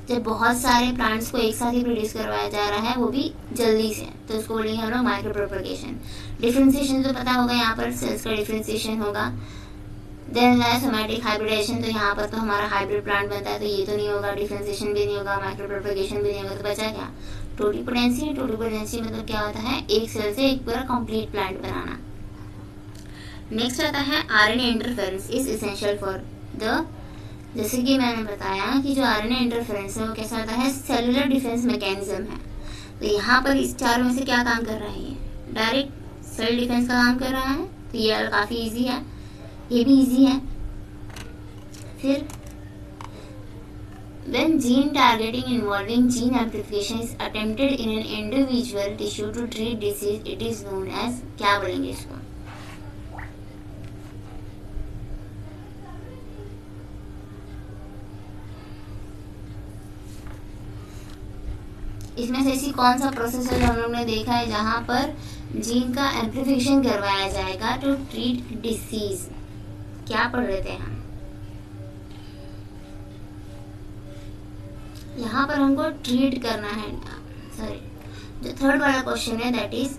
S1: जब बहुत सारे प्लांट्स को एक साथ ही प्रोड्यूस करवाया जा रहा है वो भी जल्दी से, तो उसको बोलेंगे हम लोग माइक्रो प्रोपगेशन। डिफरेंशिएशन तो पता होगा, यहाँ पर सेल्स का डिफरेंशिएशन होगा। देन सोमैटिक हाइब्रिडाइजेशन, तो यहाँ पर तो हमारा हाइब्रिड प्लांट बनता है, तो ये तो नहीं होगा, डिफरेंशिएशन भी नहीं होगा, माइक्रो प्रोपगेशन भी नहीं होगा, तो बचा क्या, टोटिपोटेंसी। टोटिपोटेंसी मतलब क्या होता है, एक सेल से एक पूरा कंप्लीट प्लांट बनाना। नेक्स्ट आता है RNA interference is essential for the, जैसे कि मैंने बताया कि जो आरएनए इंटरफेरेंस है वो कैसा होता है, सेलुलर डिफेंस मैकेनिज्म है। तो यहाँ पर इस चारों में से क्या काम कर रहा है, ये डायरेक्ट सेल डिफेंस का काम कर रहा है, तो ये काफ़ी इजी है, ये भी इजी है। फिर when gene targeting involving gene amplification is attempted in an individual tissue to treat disease, it is known as, क्या बोलेंगे इसको, इसमें से ऐसी कौन सा प्रोसेस है जो हम लोग ने देखा है जहां पर जीन का एम्प्लीफिकेशन करवाया जाएगा टू ट्रीट डिसीज, क्या पढ़ रहे थे हम, यहाँ पर हमको ट्रीट करना है, सॉरी जो थर्ड वाला क्वेश्चन है that is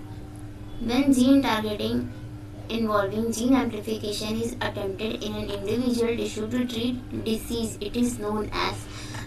S1: when gene targeting involving gene amplification is attempted in an individual tissue to treat disease, it is known as.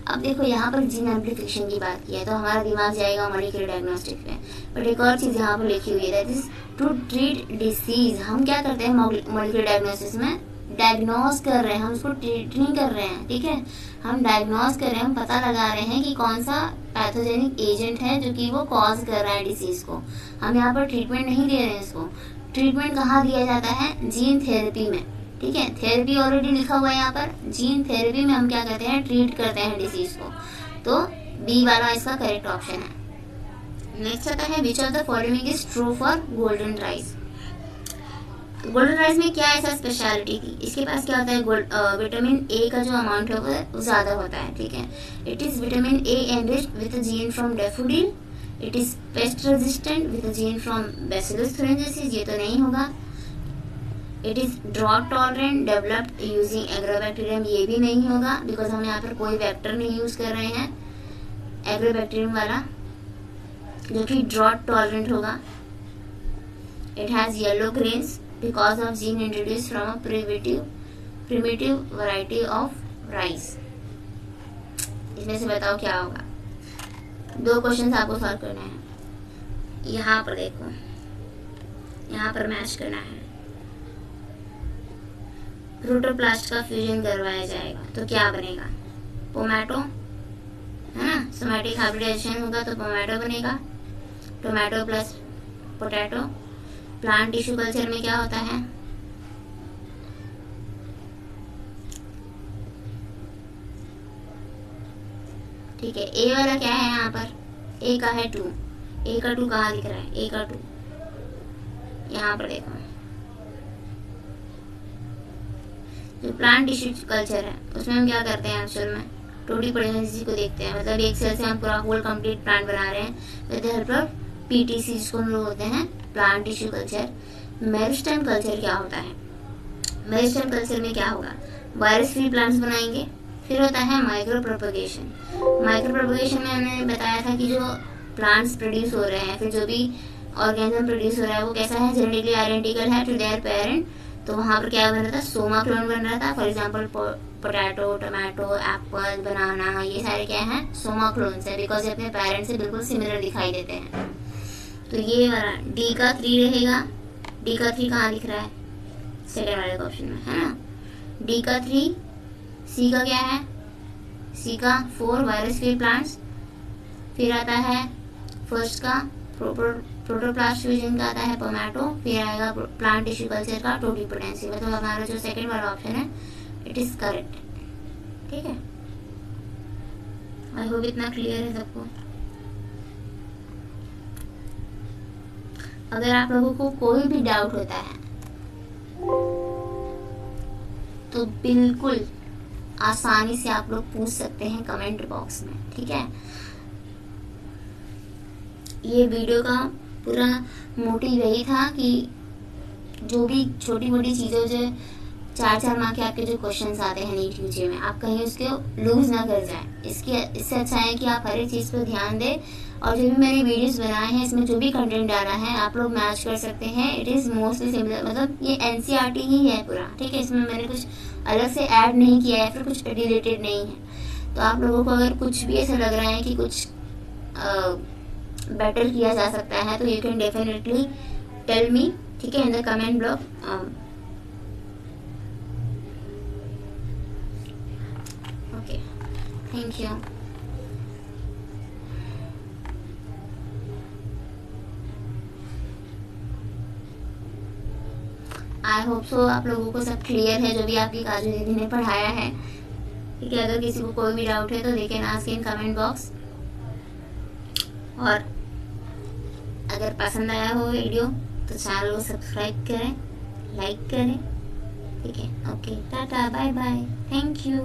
S1: अब देखो यहाँ पर जीन एम्प्लीफिकेशन की बात की है तो हमारा दिमाग जाएगा मॉलिक्यूलर डायग्नोस्टिक पे, बट एक और चीज़ यहाँ पर लिखी हुई है that is to treat disease. हम क्या करते हैं मॉलिक्यूलर डायग्नोसिस में, डायग्नोस कर रहे हैं, हम उसको ट्रीट नहीं कर रहे हैं, ठीक है, हम डायग्नोस कर रहे हैं, हम पता लगा रहे हैं कि कौन सा पैथोजेनिक एजेंट है जो कि वो कॉज कर रहा है डिसीज को। हम यहाँ पर ट्रीटमेंट नहीं दे रहे हैं इसको। ट्रीटमेंट कहाँ दिया जाता है, जीन थेरेपी में, ठीक है, थेरेपी ऑलरेडी लिखा हुआ है यहाँ पर, जीन थेरेपी में हम क्या करते हैं, ट्रीट करते हैं डिसीज को, तो बी वाला इसका करेक्ट ऑप्शन है। नेक्स्ट आता है which of the following is true for golden rice. Golden rice में क्या ऐसा स्पेशलिटी थी, इसके पास क्या होता है, विटामिन ए का जो अमाउंट है वो ज्यादा होता है, ठीक है। It is vitamin A enriched with gene from daffodil, it is pest resistant with gene from bacillus thuringiensis, ये तो नहीं होगा। It is drought tolerant developed using agrobacterium, ये भी नहीं होगा बिकॉज हम यहाँ पर कोई वेक्टर नहीं यूज कर रहे हैं एग्रोबैक्टीरियम वाला जो कि ड्रॉट टॉलरेंट होगा। It has yellow grains because of gene introduced from a primitive variety of rice। इसमें से बताओ क्या होगा, दो क्वेश्चन आपको सॉल्व करना है। यहाँ पर देखो, यहाँ पर मैच करना है, प्रोटोप्लास्ट का फ्यूजन करवाया जाएगा तो क्या बनेगा, पोमैटो है ना, सोमैटिक हाइब्रिडाइजेशन होगा तो पोमैटो बनेगा, tomato plus potato. Plant tissue culture में क्या होता है, ठीक है, ए वाला क्या है यहाँ पर, ए का है 2, ए का 2 कहाँ दिख रहा है, ए का 2 यहाँ पर देखो, जो प्लांट टिश्यू कल्चर है उसमें हम क्या करते हैं एक्चुअल में, टोटिपोटेंसी को देखते हैं, मतलब एक सेल से हम पूरा होल कंप्लीट प्लांट बना रहे हैं with the help of PTC, जिसको हम लोग होते हैं plant tissue culture. Meristem culture क्या होता है, मेरिस्टेम कल्चर में क्या होगा, वायरस फ्री प्लांट्स बनाएंगे। फिर होता है माइक्रो प्रोपगेशन। माइक्रो प्रोपगेशन में हमने बताया था कि जो प्लांट्स प्रोड्यूस हो रहे हैं, फिर जो भी ऑर्गेनिज्म प्रोड्यूस हो रहा है वो कैसा है, जेनेटिकली आइडेंटिकल है टू देयर पेरेंट। तो वहाँ पर क्या बन रहा था, सोमा क्लोन बन रहा था। For example potato, tomato, apple, banana, ये सारे क्या हैं, सोमा क्लोन्स है बिकॉज ये अपने पेरेंट से बिल्कुल सिमिलर दिखाई देते हैं। तो ये वाला डी का 3 रहेगा, डी का 3 कहाँ दिख रहा है, सेकेंड वाले ऑप्शन में है ना, डी का 3। सी का क्या है, सी का 4 वायरस फ्री प्लांट्स। फिर आता है फर्स्ट का प्रोटोप्लास्ट फ्यूजन का आता है पोमैटो। फिर आएगा प्लांट टिश्यू कल्चर का टोटिपोटेंसी। मतलब हमारा जो सेकेंड वाला ऑप्शन है इट इज करेक्ट, ठीक है। आई होप इतना क्लियर है सबको। अगर आप लोगों को कोई भी डाउट होता है तो बिल्कुल आसानी से आप लोग पूछ सकते हैं कमेंट बॉक्स में, ठीक है। ये वीडियो का पूरा मोटिव यही था कि जो भी छोटी मोटी चीज़ें जो 4 मार्क के आपके जो क्वेश्चंस आते हैं नीट यूजी में, आप कहीं उसको लूज ना कर जाएं। इससे अच्छा है कि आप हर एक चीज़ पर ध्यान दें, और जो भी मैंने वीडियोस बनाए हैं इसमें जो भी कंटेंट डाला है आप लोग मैच कर सकते हैं। इट इज़ मोस्टली सिमिलर, मतलब ये एनसीईआरटी ही है पूरा, ठीक है। इसमें मैंने कुछ अलग से ऐड नहीं किया है, फिर कुछ रिलेटेड नहीं है। तो आप लोगों को अगर कुछ भी ऐसा लग रहा है कि कुछ बेटर किया जा सकता है तो you can definitely tell me, ठीक है, in the comment blog. Okay, thank you. I hope so आप लोगों को सब क्लियर है जो भी आपकी काजू दीदी ने पढ़ाया है, ठीक है। अगर किसी को कोई भी डाउट है तो they can ask in comment box. और अगर पसंद आया हो वीडियो तो चैनल को सब्सक्राइब करें, लाइक करें, ठीक है। Okay, tata, bye bye, thank you.